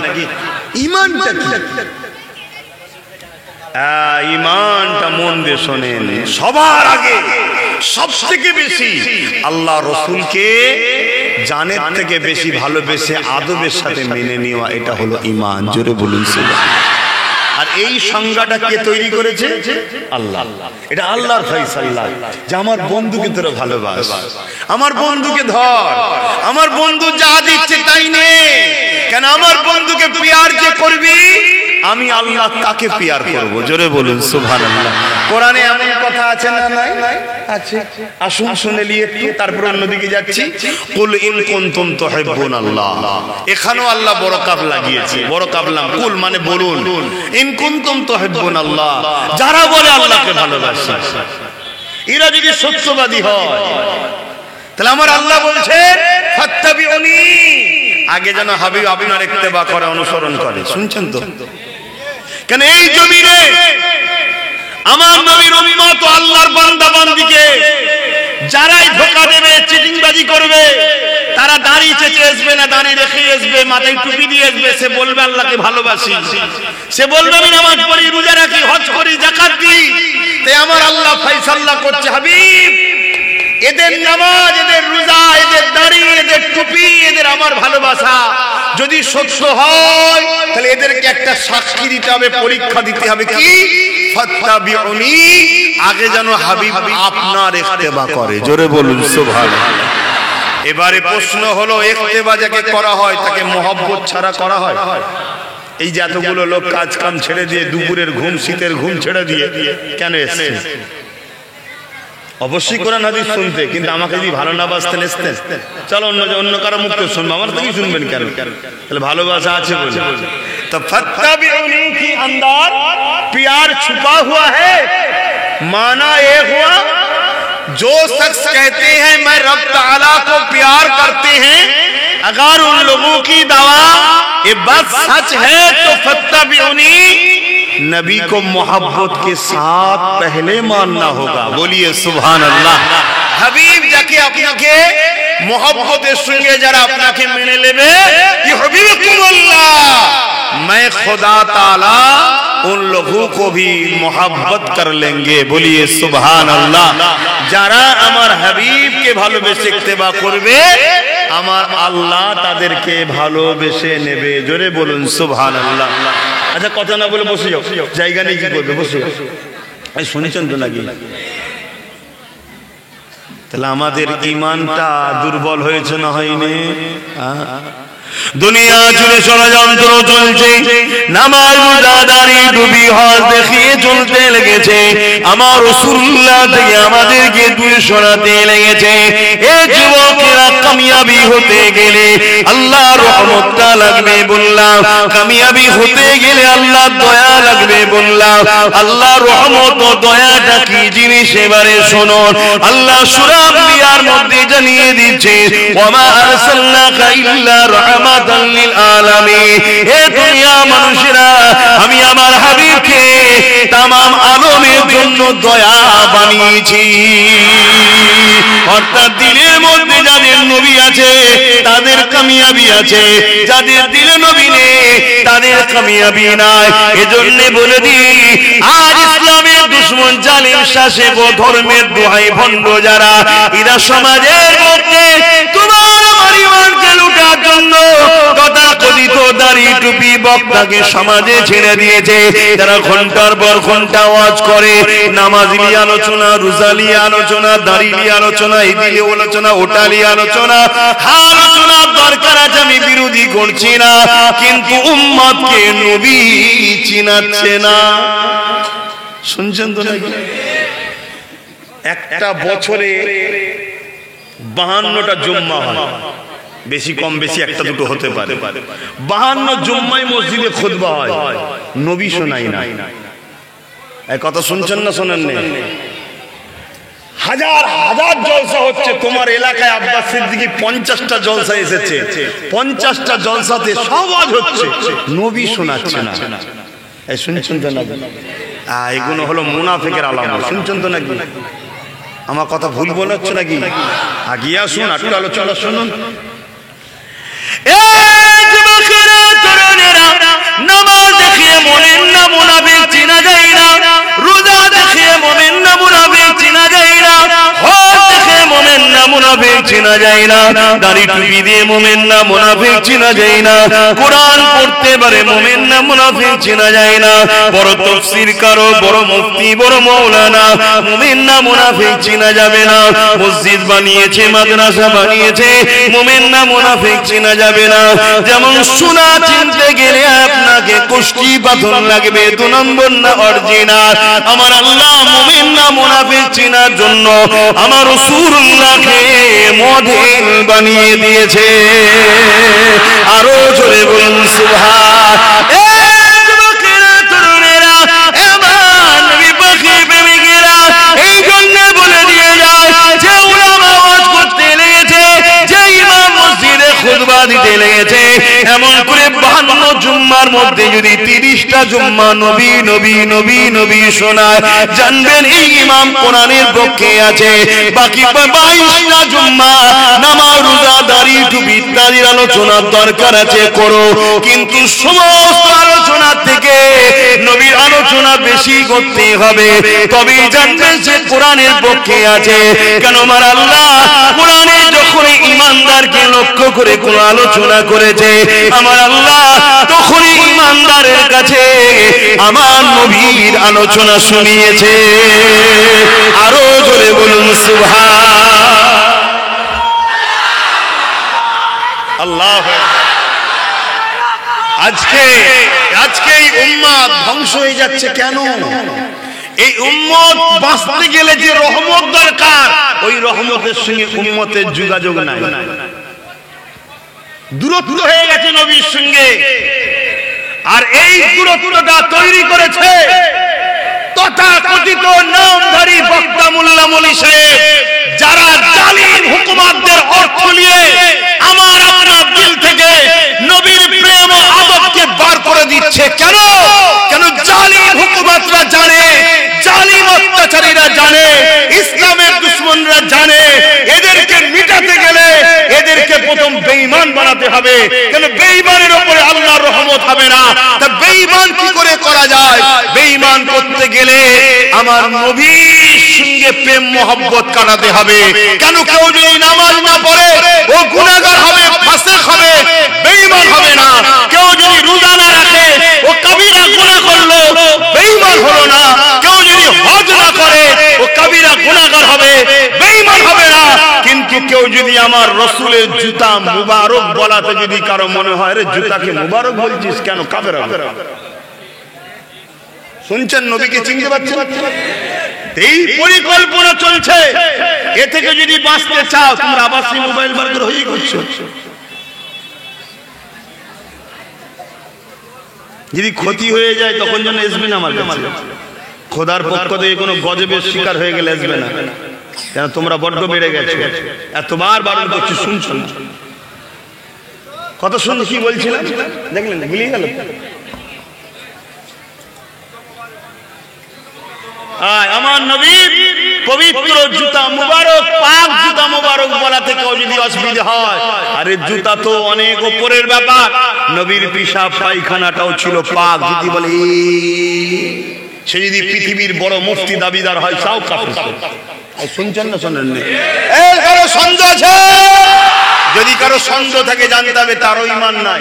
ঈমানটা কি? ঈমানটা মন দিয়ে শোনেন, সবার আগে সবথেকে বেশি আল্লাহ রসুলকে জানের থেকে বেশি ভালোবেসে আদবের সাথে মেনে নেওয়া, এটা হলো ঈমান। জোরে বলুন সুবহানাল্লাহ। আর এই সংজ্ঞাটা কে তৈরি করেছে? আল্লাহ। এটা আল্লাহর ফয়সালা যে আমার বন্ধুকে তোরা ভালোবাস, আমার বন্ধুকে ধর, আমার বন্ধু যা দিচ্ছে তাই নে। কেন? আমার বন্ধুকে পিয়ার যে করবি আমি আল্লাহ তাকে পিয়ার করব। জোরে বলুন সুবহানাল্লাহ। কোরআনে এমন কথা আছে না নাই? আছে। আসুন শুনে নিয়ে একটু, তারপর অন্যদিকে যাচ্ছি। কুল ইন কুনতুম তুহিব্বুনাল্লাহ। এখানেও আল্লাহ বড় কাফ লাগিয়েছে, বড় কাফলাম। কুল মানে বলুন, ইন কুনতুম তুহিব্বুনাল্লাহ, যারা বলে আল্লাহকে ভালোবাসে, এরা যদি সত্যবাদী হয়, তাহলে আমার আল্লাহ বলছে ফাত্তাবিউনি, আগে যেন হাবিব আপনার ইত্তেবা করে, অনুসরণ করে। শুনছেন তো? কেন এই জমিনে আমার নবীর উম্মত ও আল্লাহর বান্দা বান্দিকে যারাই ধোঁকা দেবে, চিটিংবাজি করবে, তারা দাড়ি চেঁচে আসবে না, দাড়ি রেখে আসবে, মাথায় টুপি দিয়ে আসবে, সে বলবে আল্লাহকে ভালোবাসি, সে বলবে আমি নামাজ পড়ি, রোজা রাখি, হজ করি, যাকাত দিই। তাই আমার আল্লাহ ফয়সালা করছে, হাবিব এদের নামাজ, এদের রোজা, এদের দাড়ি, এদের টুপি, এদের আমার ভালোবাসা যদি সত্য হয়, তাহলে এদেরকে একটা সাক্ষী দিতে হবে, পরীক্ষা দিতে হবে। কি? ফাত্তাবিউনি, আগে যেন হাবিব আপনার ইত্তেবা করে। জোরে বলুন সুবহানাল্লাহ। এবারে প্রশ্ন হলো, ইত্তেবা যাকে করা হয় তাকে মহব্বত ছাড়া করা হয়? এই যে এতগুলো লোক কাজ কাম ছেড়ে দিয়ে, দুপুরের ঘুম, শীতের ঘুম ছেড়ে দিয়ে কেন এসেছে? অবশ্যই কোরআন হাদিস শুনতে, কিন্তু আমাকে যদি ভালো না বাসতেন এসতেন? চলো অন্য কারো মুখ থেকে শুনবো, আমার থেকে শুনবেন কেন? তাহলে ভালোবাসা আছে বলে। তো ফাত্তাবিউনি কি अंदर प्यार छुपा हुआ है, माना ये हुआ जो शख्स कहते हैं मैं रब ताला को प्यार करते हैं, अगर उन लोगों की दावा ये बात सच है तो फत्ताबिउनी, नबी को मोहब्बत के साथ पहले मानना होगा। बोलिए सुभान अल्लाह। হাবিব যাকে আপনাকে मोहब्बतेर संगे যারা আপনাকে মেনে নেবে, ইউহিব্বুকুমুল্লাহ, मैं खुदा ताला उन लोगों को भी मोहब्बत कर लेंगे। बोलिए सुभान अल्लाह। যারা আমার হাবিবকে ভালোবেসে ইত্তেবা করবে, আমার আল্লাহ তাদেরকে ভালোবেসে নেবে। জোরে বলুন সুবহানাল্লাহ। আচ্ছা কথা না বলে বসে যাও, জায়গা নেই, কি করবে? বসে যাও। শুনেছেন তো নাকি? তো তাহলে আমাদের ঈমানটা দুর্বল হয়েছে না হয়নি? দুনিয়া জুড়ে ষড়যন্ত্র চলছে, নামাজ রোজা দাড়ি টুপি হজ দেখিয়ে চলতে লেগেছে, আমার রাসূলুল্লাহ থেকে আমাদেরকে দূরে সরাতে লেগেছে। এই যুবকেরা কামিয়াবি হতে গেলে আল্লাহর রহমতটা লাগবে বললাম, কামিয়াবি হতে গেলে আল্লাহর দয়া লাগবে বললাম। আল্লাহর রহমত ও দয়াটা কি জিনিস এবারে শুনুন। আল্লাহ সূরা আম্বিয়ার মধ্যে জানিয়ে দিচ্ছে, ওয়া মা আরসালনাকা ইল্লা রাহমাতাল লিল আলামিন। হে দুনিয়া মানুষেরা, আমি আমার হাবিবকে तमाम আলমের জন্য দয়া বানিয়েছি। অর্থাৎ দিলের মধ্যে যাদের নবী আছে তাদের কামিয়াবি আছে, যাদের দিলে নবী নেই তাদের কামিয়াবি নাই। এজন্য বলে দিই, আজ ইসলামের দুশমন জালিম শাসক ও ধর্মের দোহাই ভণ্ড যারা, এরা সমাজের মধ্যে তোমার আমার ঈমানকে লুটার জন্য তথাকথিত দাড়ি টুপি বক্তাকে সমাজে ছেড়ে দিয়েছে। যারা ঘন্টার পর ঘন্টা ওয়াজ করে, নামাজলি আলোচনা, রোজালি আলোচনা, দাড়িলি আলোচনা, ইদিলি আলোচনা, ওটালি আলোচনা, আলোচনার দরকার আছে, আমি বিরোধী করছি না, কিন্তু উম্মতকে নবী চিনাচ্ছে না। শুনছেন তো নাকি? একটা বছরে 52টা জুম্মা হয়, বেশি কম বেশি একটা দুটো হতে পারে। 52 জুম্মায় মসজিদে খুতবা হয়, নবী শোনাই না। এই কথা শুনছেন না শোনেন না? হাজার হাজার জলসা হচ্ছে তোমার এলাকায়। আব্বাস সিদ্দিকী 50টা জলসা এসেছে, 50টা জলসাতে সব আওয়াজ হচ্ছে, নবী শোনাচ্ছে না। এই শুনছেন তো নাকি? এগুলো হলো মুনাফিকের আলামত। শুনছেন তো নাকি? আমার কথা ভুল বলা হচ্ছে নাকি? আগিয়ে আসুন, একটু আলোচনা শুনুন। নামাজ দেখিয়ে মুমিন না মুনাফিক চিনা যায় না, রোজা দেখিয়ে মুমিন না মুনাফিক চিনা যায় না, হজ দেখে মুমিন না মুনাফিক চিনা যায় না, দাড়ি টুপি দিয়ে মুমিন না মুনাফিক চিনা যায় না, কোরআন পড়তে পারে মুমিন না মুনাফিক চিনা যায় না, বড় তাফসীর কারো, বড় মুফতি, বড় মাওলানা, মুমিন না মুনাফিক চিনা যাবে না। মসজিদ বানিয়েছে, মাদ্রাসা বানিয়েছে, মুমিন না মুনাফিক চিনা যাবে না। যেমন সোনা চিনতে গেলে আপনাকে কুষ্টি পাথর লাগবে, 2 নম্বর না অরিজিনাল। আমার আল্লাহ মুমিন না মুনাফিক চিনার জন্য আমার রাসূলুল্লাহকে মডেল বানিয়ে দিয়েছে। আরো জোরে বলুন সুবহান। এই জন্য বলে দিয়ে যায়, যে উলামা ওয়াজ করতে লেগেছে, যে ইমাম মসজিদে খুতবা দিতে লেগেছে, এমন করে 52 জুম্মার মধ্যে যদি 30টা জুম্মা নবী নবী নবী নবী শোনায়, জানবেন এই ইমাম কোরআনের পক্ষে আছে। বাকি 22টা জুম্মা নামাজ রোজা দাড়ি টুপি ইত্যাদির আলোচনার দরকার আছে, করো, কিন্তু সমস্ত আলোচনা থেকে নবীর আলোচনা বেশি করতে হবে, তবেই জানবেন সে কোরআনের পক্ষে আছে। কেন আমার আল্লাহ কোরআনে যখন ঈমানদারকে লক্ষ্য করে কোন আলোচনা করেছে, আমার আল্লাহ তখনই ঈমানদারের কাছে আমার নবীর আলোচনা শুনিয়েছে। আরো জোরে বলুন সুবহান। আল্লাহ। আজকে এই উম্মত ধ্বংস হয়ে যাচ্ছে কেন? এই উম্মত বাঁচতে গেলে যে রহমত দরকার, ওই রহমতের সঙ্গে উম্মতের যোগাযোগ নাই, দূরত্ব হয়ে গেছে নবীর সঙ্গে। আর এই দূরত্বটা তৈরি করেছে তথাকথিত নামধারী বক্তা মোল্লা মলি সাহেব, যারা জালিম হুকুমাতদের অর্থ নিয়ে আমার আপনার দিল থেকে নবীর প্রেম ও আদবকে বার করে দিচ্ছে। কেন? জালিম হুকুমাতরা জানে, জালিম অত্যাচারীরা জানে, ইসলামের দুশমনরা জানে, এদেরকে মিটাতে গেলে এদেরকে প্রথম বেঈমান বানাতে হবে। কেন? বেঈমানের উপরে আল্লাহর রহমত হবে না। তা বেঈমান কি করে করা যায়? বেঈমান করতে গেলে আমার নবীর সঙ্গে প্রেম মোহব্বত কাটাতে হবে। কেন? কেউ যদি নামাজ না পড়ে ও গুনাহগার হবে, ফাসিক হবে, বেঈমান হবে না। কেউ যদি রোজা না রাখে ও কবিরা গুনাহ করলো, বেঈমান হলো না। কেউ যদি হজ না করে ও কবিরা গুনাহগার হবে, বেঈমান হবে না। যদি আমার রসুলের জুতা মুবারক বলাতে যদি কারো মনে হয় রে জুতাকে মুবারক বলছিস কেন, কাফের হবে। শুনছেন নবীকে চিনতে পারছেন? এই পরিকল্পনা চলছে। এ থেকে যদি বাঁচতে চাও তোমরা আবার সেই মোবাইল বার করে হয়ে করছো। যদি ক্ষতি হয়ে যায় তখন যেন আসবে না আমার কাছে, খোদার পক্ষ থেকে কোনো গজবের শিকার হয়ে গেলে আসবে না, কেন তোমরা বড্ড বেড়ে গেছো। এতবার বারণ করছি, শুনছো না। কত শুনে কি বলছিলাম দেখলেন না, ভুলিয়ে গেল। আমার নবীর পবিত্র জুতা মুবারক, পাক জুতা মুবারক বলা থেকেও যদি অসুবিধা হয়, আরে জুতা তো অনেক উপরের ব্যাপার। নবীর পেশাব পায়খানাটাও ছিল পাক। যদি বলে সে যদি পৃথিবীর বড় মুফতি দাবিদার হয় তাও কাফের। শুনছেন না শোনেন না? এর কারো সন্দেহ আছে? যদি কারো সন্দেহ থাকে জানতে হবে তারও ঈমান নাই,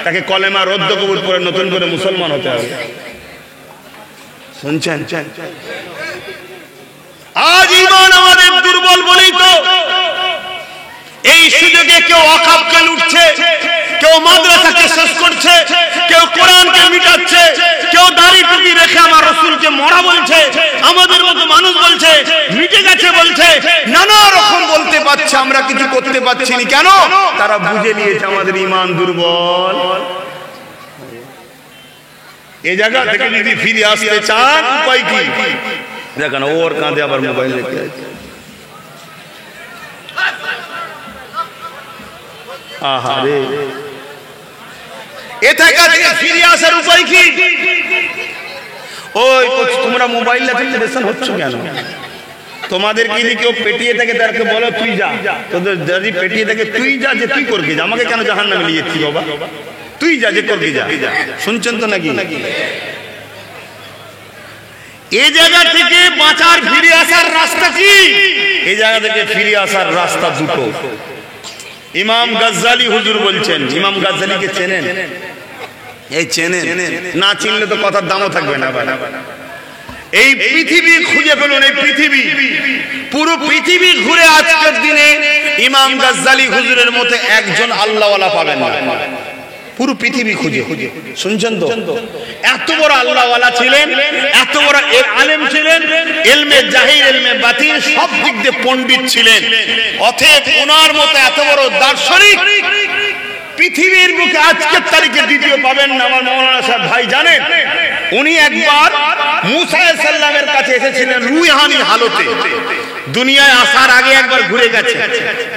তাকে কলেমা রদ্দ কবুল করে নতুন করে মুসলমান হতে হবে। শুনছেন? আজ ঈমান আমাদের দুর্বল বলেই তো এই সুযোগে কেউ ওয়াকফকে লুটছে, কেউ মাদ্রাসাকে শেষ করছে, কেউ কোরআনকে মিটাচ্ছে, কেউ দাড়ি টুপি রেখে আমার রাসূলকে মরা বলছে, আমাদের মতো মানুষ বলছে মিটে গেছে বলছে, নানা রকম বলতে পারছে। আমরা কিছু করতে পারছি না কেন? তারা বুঝে নিয়েছে আমাদের ঈমান দুর্বল। এই জায়গা থেকে যদি ফিরে আসতে চান উপায় কি? দেখেন ওর কাঁধে আবার মোবাইল রেখে আছে। আহারে, এ থেকে ফিরে আসার উপায় কি? ওই তোমরা মোবাইল দেখতে টেনশন হচ্ছে কেন? তোমাদেরকে যদি কেউ পেটিয়ে থাকে তাকে বলো তুই যা, তোদের যদি পেটিয়ে থাকে তুই যা, যে তুই করবি যা, আমাকে কেন জাহান্নামে নিয়ে যাচ্ছি বাবা, তুই যা, যে করবি যা। শুনছেন তো নাকি? এই জায়গা থেকে বাঁচার ফিরে আসার রাস্তা কি? এই জায়গা থেকে ফিরে আসার রাস্তা দুটো। ইমাম গাজ্জালি হুজুর বলছেন, ইমাম গাজ্জালিকে চেনেন? এই চেনেন? না চিনলে তো কথার দামও থাকবে না। এই পৃথিবী খুঁজে ফেলুন, এই পৃথিবী, পুরো পৃথিবী ঘুরে আজকের দিনে ইমাম গাজ্জালি হুজুরের মতো একজন আল্লাহওয়ালা পাবেন না। পুরো পৃথিবী খুঁজে। শুনছেন তো? এত বড় আল্লাহওয়ালা ছিলেন, এত বড় আলেম ছিলেন, ইলমে জাহির ইলমে বাতিন সব দিক দিয়ে পণ্ডিত ছিলেন। অতএব ওনার মতো এত বড় দার্শনিক পৃথিবীর বুকে আজকের তারিখে দ্বিতীয় পাবেন না। আমার মাওলানা সাহেব ভাই জানেন, উনি একবার মুসা আলাইহিস সালামের কাছে এসেছিলেন রুহানি হালতে। দুনিয়ায় আসার আগে একবার ঘুরে গেছে,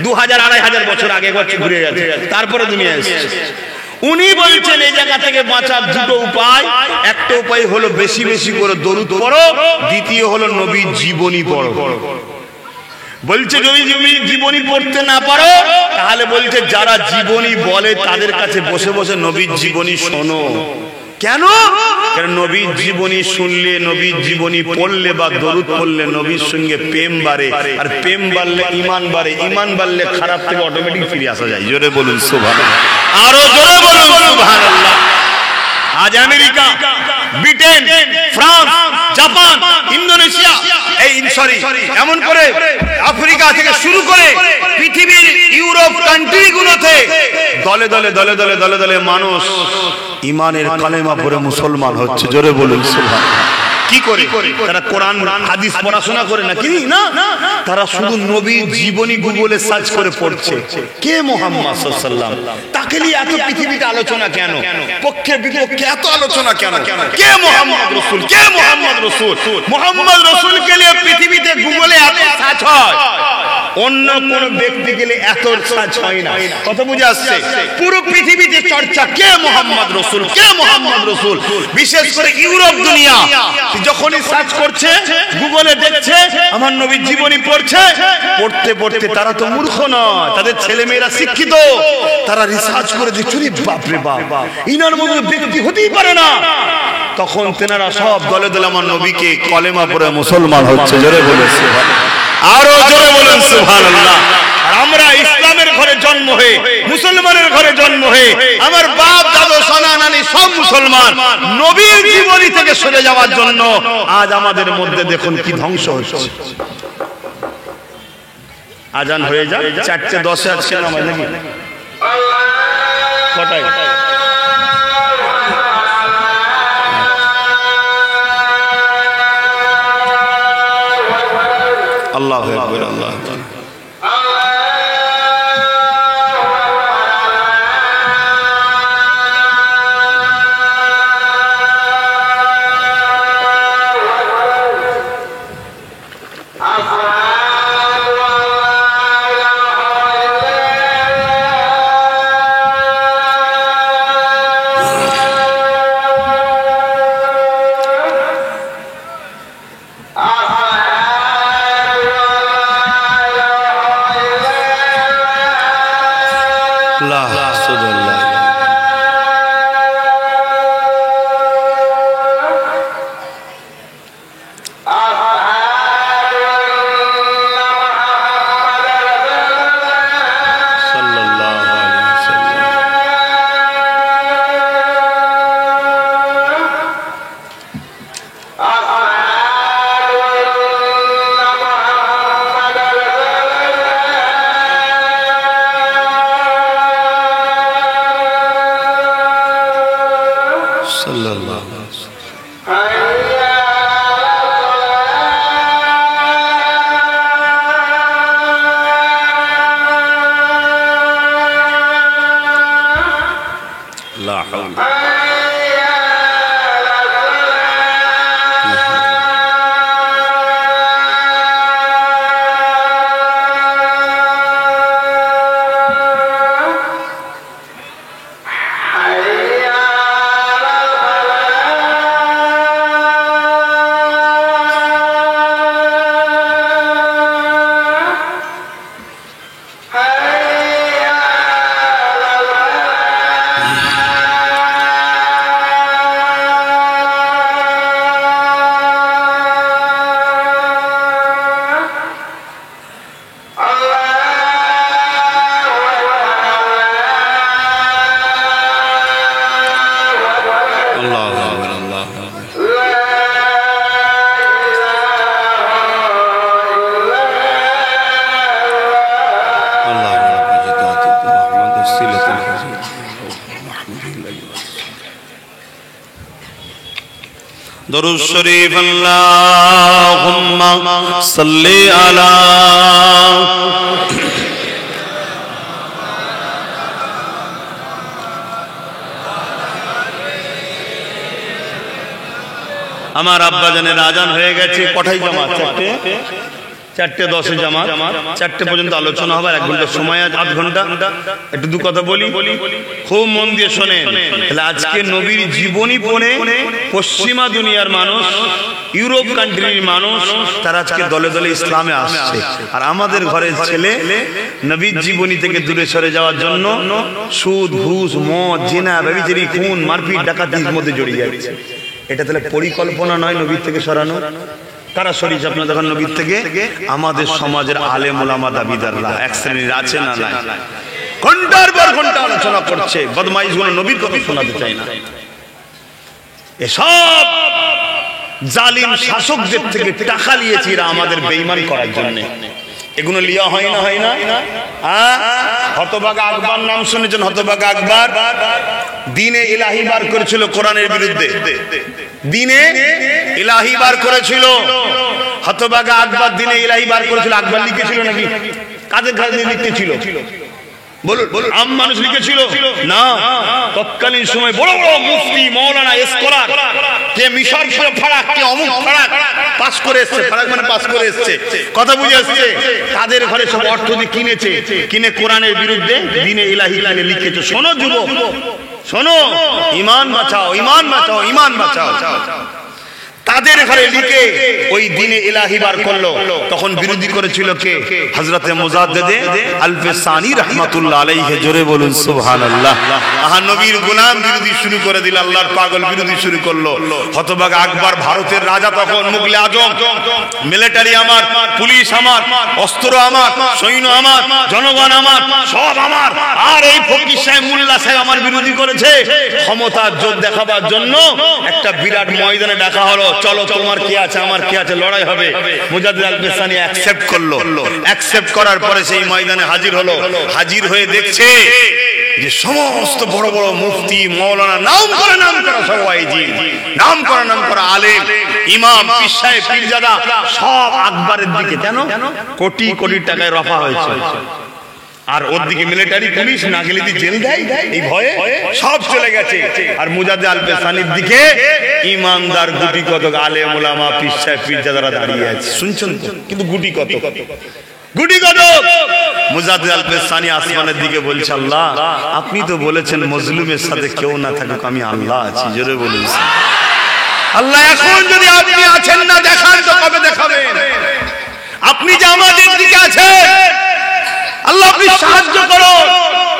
2000-2500 বছর আগে একবার ঘুরে গেছে, তারপরে দুনিয়ায় এসেছে। উনি বলছেন এই জায়গা থেকে বাঁচার দুটো উপায়। একটা উপায় হলো বেশি বেশি করে দরুদ পড়ো, দ্বিতীয় হলো নবীর জীবনী পড়ো। বলছে যদি জীবনী পড়তে না পারো তাহলে বলছে যারা জীবনী বলে তাদের কাছে বসে বসে নবীর জীবনী শোনো। কেন? কারণ নবীর জীবনী শুনলে, নবীর জীবনী পড়লে বা দরুদ পড়লে নবীর সঙ্গে প্রেম বাড়ে, আর প্রেম বাড়লে ঈমান বাড়ে, ঈমান বাড়লে খারাপ থেকে অটোমেটিক ফিরে আসা যায়। জোরে বলুন সুবহানাল্লাহ, আরো জোরে বলুন সুবহানাল্লাহ। আজ America, Britain, France, Japan, Indonesia, এমন করে আফ্রিকা থেকে শুরু করে পৃথিবীর ইউরোপ কান্ট্রি গুলোতে দলে দলে দলে দলে দলে দলে মানুষ ঈমানের কালেমা পড়ে মুসলমান হচ্ছে। জোরে বলুন সুবহানাল্লাহ। কি করে? তারা কোরআন হাদিস পড়াশোনা করে নাকি না, তারা শুধু নবীর জীবনী গুগলে সার্চ করে পড়ছে। কে মুহাম্মদ সাল্লাল্লাহু আলাইহি ওয়াসাল্লাম, তাকে নিয়ে এত পৃথিবীতে আলোচনা কেন, পক্ষে বিপক্ষে এত আলোচনা কেন? কে মুহাম্মদ রাসূল, কে মুহাম্মদ রাসূল? মুহাম্মদ রাসূলকে নিয়ে পৃথিবীতে গুগলে এত সার্চ হয়, অন্য কোন ব্যক্তি গেলে এত সার্চ হয় না। কত বুঝে আসছে? পুরো পৃথিবীতে চর্চা কে মুহাম্মদ রাসূল, কে মুহাম্মদ রাসূল। বিশেষ করে ইউরোপ দুনিয়া যখনই সার্চ করছে, গুগলে দেখছে আমার নবীর জীবনী পড়ছে, পড়তে পড়তে তারা তো মূর্খ নয়, তাদের ছেলে মেয়েরা শিক্ষিত, তারা রিসার্চ করে দেখছে বাপ রে বাপ, ইনার মতো ব্যক্তি হতেই পারে না। তখন তেনারা সব দলে দলে আমার নবীকে কলেমা পড়ে মুসলমান হচ্ছে। জোরে বলেছে, আরো জোরে বলেন সুবহানাল্লাহ। আর আমরা ইসলামের ঘরে জন্ম হয়ে, মুসলমানের ঘরে জন্ম হয়ে, আমার বাপ দাদু সোনা নানি সব মুসলমান, নবীর জীবনী থেকে সরে যাওয়ার জন্য আজ আমাদের মধ্যে দেখুন কি ধ্বংস হচ্ছে। আজান হয়ে যায় 4:10 আজকে নামাজ নাকি কটায় আল্লাহু আকবার আল্লাহু আকবার দরুদ শরীফ আল্লাহুম্মা সাল্লি আলা আমার আব্বা জানের আজান হয়ে গেছে কটায় জামাত 4:10 জামাত 4টে পর্যন্ত আলোচনা হবে 1 ঘন্টা সময় আছে 8 ঘন্টা একটু দু কথা বলি খুব মন দিয়ে শুনেন তাহলে আজকে নবীর জীবনী পড়ে পশ্চিমা দুনিয়ার মানুষ ইউরোপ কান্ট্রির মানুষ তারা আজকে দলে দলে ইসলামে আসছে আর আমাদের ঘরের ছেলে নবীর জীবনী থেকে দূরে সরে যাওয়ার জন্য সুদ ঘুষ মদ জিনা ব্যভিচারী খুন মারপিট ডাকাতির মধ্যে জড়িয়ে যাচ্ছে এটা তাহলে পরিকল্পনা নয় নবীর থেকে সরানো কারা সরিয়েছে আপনার দেখেন নবীর থেকে আমাদের সমাজের আলেম ওলামা দাবিদাররা এক শ্রেণীর আছে না নাই ঘন্টার পর ঘন্টা আলোচনা করছে বদমাইশগুলো নবীর কথা শোনাতে চায় না এসব জালিম শাসকদের থেকে টাকা নিয়েছে এরা আমাদের বেঈমানি করার জন্য এগুলো লিয়া হয় না হতভাগা আকবর নাম শুনেছেন হতভাগা আকবর দ্বীনে ইলাহি বার করেছিল কোরআনের বিরুদ্ধে দ্বীনে ইলাহি বার করেছিল হতভাগা আকবর দ্বীনে ইলাহি বার করেছিল আকবর লিখেছিল নাকি কাদের কাছে লিখেছিল বলুন আম মানুষ লিখেছিল না তৎকালীন সময় বড় বড় মুফতি মাওলানা স্কলার কে মিশর ফারাক কে অমুক ফারাক পাস করে এসেছে ফারাক মানে পাস করে এসেছে কথা বুঝে এসেছে তাদের ঘরে সব অর্থ দিয়ে কিনে কোরআনের বিরুদ্ধে দ্বীনে ইলাহি লিখেছে শোনো যুবক শোনো ঈমান বাঁচাও ঈমান বাঁচাও ঈমান বাঁচাও তাদের ঘরে লিখে ওই দ্বীনে ইলাহি বার করলো তখন বিরোধী করেছিল কে হযরতে মুজাদ্দিদে আল-ফিসানি রাহমাতুল্লাহ আলাইহি জোরে বলুন সুবহানাল্লাহ আহা নবীর গোলাম বিরোধী শুরু করে দিল আল্লাহর পাগল বিরোধী শুরু করলো হতভাগা আকবর ভারতের রাজা তখন মুগলে আজম মিলিটারি আমার পুলিশ আমার অস্ত্র আমার সৈন্য আমার জনগণ আমার সব আমার আর এই ফকির সাহেব মোল্লা সাহেব আমার বিরোধী করেছে ক্ষমতার জোর দেখাবার জন্য একটা বিরাট ময়দানে ডাকা হলো চলো তোমার কি আছে আমার কি আছে, লড়াই হবে। মুজাদ্দিদ আল পেশানি অ্যাকসেপ্ট করলো। অ্যাকসেপ্ট করার পরে সেই ময়দানে হাজির হলো। হাজির হয়ে দেখছে যে সমস্ত বড় বড় মুফতি মাওলানা নাম করা সবাই জি নাম করা আলেম ইমাম পীর সাহেব পীরজাদা সব আকবরের দিকে, কেন কোটি কোটি টাকায় রফা হয়েছে। আর ওর দিকে মিলিটারি পুলিশ না গেলে জেল দেয়, এই ভয়ে সব চলে গেছে। আর মুজাদ্দিদ আল পেশানির দিকে ইমানদার গুটি কত আলেম ওলামা পীর সাহেব পীরজাদারা দাঁড়িয়ে আছে, শুনছেন তো? কিন্তু গুটি কত গুটি কত। মুজাদ্দিদ আল পেশানি আসমানের দিকে বলছে, আল্লাহ আপনি তো বলেছেন মজলুমের সাথে কেউ না থাকুক, আমি আল্লাহ আছি, জোরে বলুন আল্লাহ। এখন যদি আপনি আছেন না দেখান তো কবে দেখাবেন? আপনি যে আমাদের দিকে আছেন আল্লাহ, আপনি সাহায্য করো,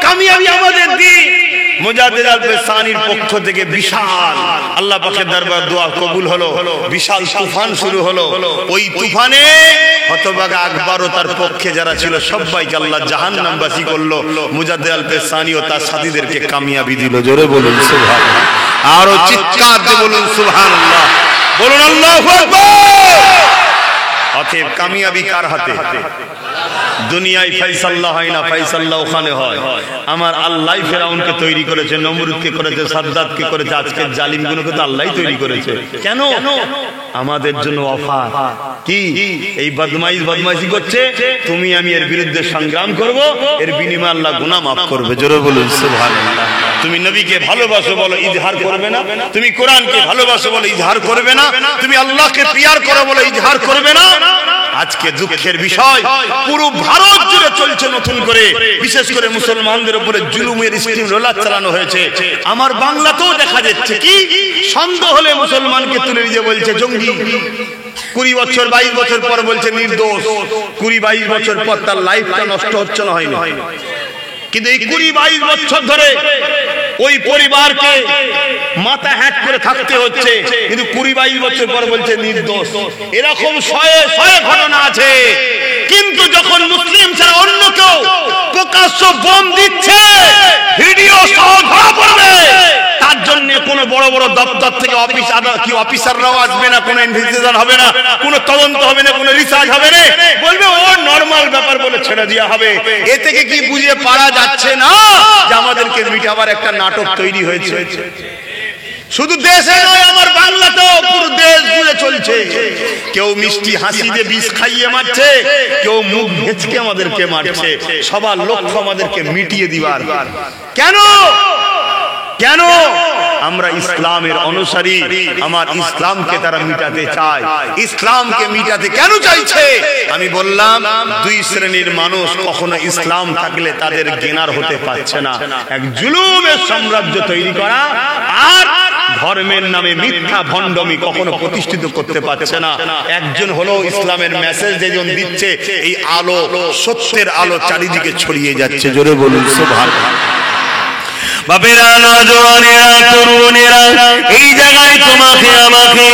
কামিয়াবি আমাদের দিন। মুজাদ্দিদ আল পেশানির পক্ষ থেকে বিশাল আল্লাহ পাকের দরবার দোয়া কবুল হলো, বিশাল তুফান শুরু হলো। ওই তুফানে হতভাগা আকবর ও তার পক্ষে যারা ছিল সবাইকে আল্লাহ জাহান্নামবাসী করলো। মুজাদ্দিদ আল পেশানি ও তার সাথীদেরকে কামিয়াবি দিল, জোরে বলুন সুবহানাল্লাহ। আরো চিৎকার দিয়ে বলুন সুবহানাল্লাহ, বলুন আল্লাহু আকবার। অতএব কামিয়াবি কার হাতে? দুনিয়ায় ফয়সালা হয় না, ফয়সালা ওখানে হয়। আমার আল্লাহ ফেরাউনকে তৈরি করেছে, নমরুদকে করেছে, সাদ্দাতকে করেছে, আজকের জালিমগুলোকে তো আল্লাহই তৈরি করেছে। কেন? আমাদের জন্য অফার কি? এই বদমাইশি করছে, তুমি আমি এর বিরুদ্ধে সংগ্রাম করব, এর বিনিময়ে আল্লাহ গুনাহ মাফ করবে, জোরে বলুন সুবহানাল্লাহ। তুমি নবীকে ভালোবাসো বলো, ইজহার করবে না। তুমি কোরআনকে ভালোবাসো বলো, ইজহার করবে না। তুমি আল্লাহকে প্রিয়ার করো বলো, ইজহার করবে না। আজকে দুঃখের বিষয়, পুরো ভারত জুড়ে চলছে নতুন করে, বিশেষ করে মুসলমানদের উপরে জুলুমের স্টিম রোলার চালানো হয়েছে। আমার বাংলাতেও দেখা যাচ্ছে কি, সন্দেহ হলে মুসলমানকে তুলে নিয়ে বলছে জঙ্গি। 20 বছর 22 বছর পর বলছে নির্দোষ। 20-22 বছর পর তার লাইফটা নষ্ট হচ্ছে না, হয়নি? কিন্তু এই 20-22 বছর ধরে ওই পরিবারকে মাথা হ্যাট করে থাকতে হচ্ছে, কিন্তু 20-22 বছর পর বলছে নির্দোষ। এরকম শয়ে শয়ে ঘটনা আছে। কিন্তু যখন মুসলিম ছাড়া অন্য কেউ প্রকাশ্য বোম দিচ্ছে, ভিডিও সহ ধরা পড়বে, তার জন্য কোনো বড় বড় দপ্তর থেকে অফিসাররাও আসবে না, কোনো ইনভেস্টিগেশন হবে না, কোনো তদন্ত হবে না, কোনো রিসার্চ হবে না, বলবে ও নরমাল ব্যাপার বলে ছেড়ে দেওয়া হবে। এ থেকে কি বুঝে পারা যাচ্ছে না যে আমাদেরকে মিটাবার একটা নাটক তৈরি হয়েছে? শুধু দেশে নয়, আমার বাংলাতেও পুরো দেশ জুড়ে চলছে। কেউ মিষ্টি হাসি দিয়ে বিষ খাইয়ে মারছে, কেউ মুখ ভেঁচকে আমাদেরকে মারছে। সবার লক্ষ্য আমাদেরকে মিটিয়ে দিবার। কেন? কেন? আমরা ইসলামের অনুসারী, আমার ইসলামকে তারা মিটাতে চায়। ইসলামকে মিটাতে কেন চাইছে? আমি বললাম, দুই শ্রেণীর মানুষ কখনো ইসলাম থাকলে তাদের জ্ঞানার হতে পারছে না। এক জুলুমের সাম্রাজ্য তৈরি করা, আর ধর্মের নামে মিথ্যা ভণ্ডমি কখনো প্রতিষ্ঠিত করতে পারছে না। একজন হলো ইসলামের মেসেজ যেজন দিচ্ছে, এই আলো, সত্যের আলো চারিদিকে ছড়িয়ে যাচ্ছে, জোরে বলুন সুবহানাল্লাহ। বাপেরা, নওজওয়ানেরা, তরুণেরা, এই জায়গায় তোমাকে আমাকে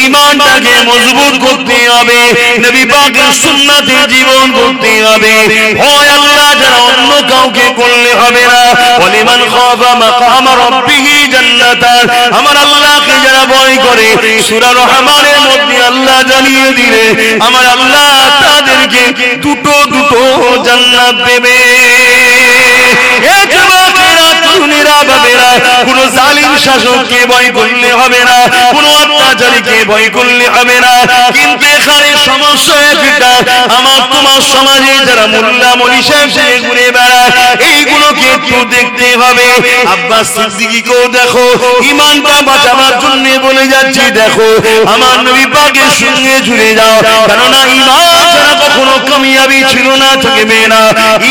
ঈমানটাকে মজবুত করতে হবে, নবী পাকের সুন্নাতে জীবন করতে হবে। ভয় আল্লাহ যারা অন্য কাউকে করলে হবে না। ওয়ালিমান খাফা মাকাম রাব্বিহি জান্নাতান, আমার আল্লাহকে যারা ভয় করে, সূরা রহমানের মধ্যে আল্লাহ জানিয়ে দিলে আমার আল্লাহ তাদেরকে দুটো দুটো জান্নাত দেবে। কোন জালিম শাসককে ভয় করলে হবে না, কোন অত্যাচারীকে ভয় করলে হবে না। কিন্তু এখানে সমস্যা একটা, আমার তোমার সমাজে যারা মোল্লা মলি সাহেব ঘুরে বেড়ায়, এইগুলোকে একটু দেখতে হবে। আব্বাস সিদ্দিকীকেও দেখো, ঈমানটা বাঁচাবার জন্য বলে যাচ্ছি, দেখো আমার নবী পাকের সঙ্গে জুড়ে যাও, কেননা ঈমান ছাড়া কখনো কামিয়াবি ছিল না, থাকবে না।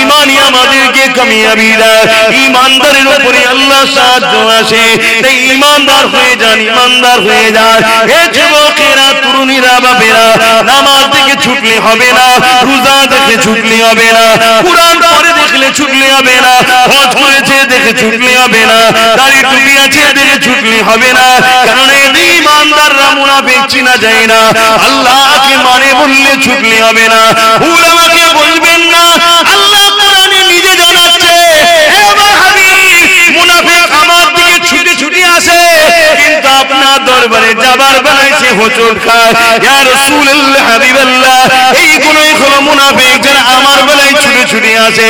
ঈমানই আমাদেরকে কামিয়াবি দেয়। ঈমানদারের উপরে আল্লাহ সাহায্য আসে, তাই ঈমানদার হয়ে যান, ঈমানদার হয়ে যান। হে যুবকেরা, তরুণীরা, বাপেরা, নামাজ দেখে ছুটলে হবে না, রোজা দেখে ছুটলে হবে না, কুরআন পড়ে দেখলে ছুটলে হবে না, হজ হয়েছে দেখে ছুটলে হবে না, দাড়ি টুপি আছে দেখে ছুটলে হবে না। কারণ এই ঈমানদাররা মুনাফিক চিনা যায় না। আল্লাহকে মানে বললে ছুটলে হবে না। ভুল আমাকে বলবেন না, আল্লাহ কোরআনে নিজে জানাচ্ছে, হে আমার হাবিব, মুনাফিক আমার দিকে ছুটে ছুটে আসে, কিন্তু আপনার দরবারে যাবার বেলায় সে হোঁচট খায়, ইয়া রাসূলুল্লাহ হাবিবাল্লাহ, এইগুলোই হলো মুনাফিক যারা আমার বেলায় ছুটে ছুটে আসে,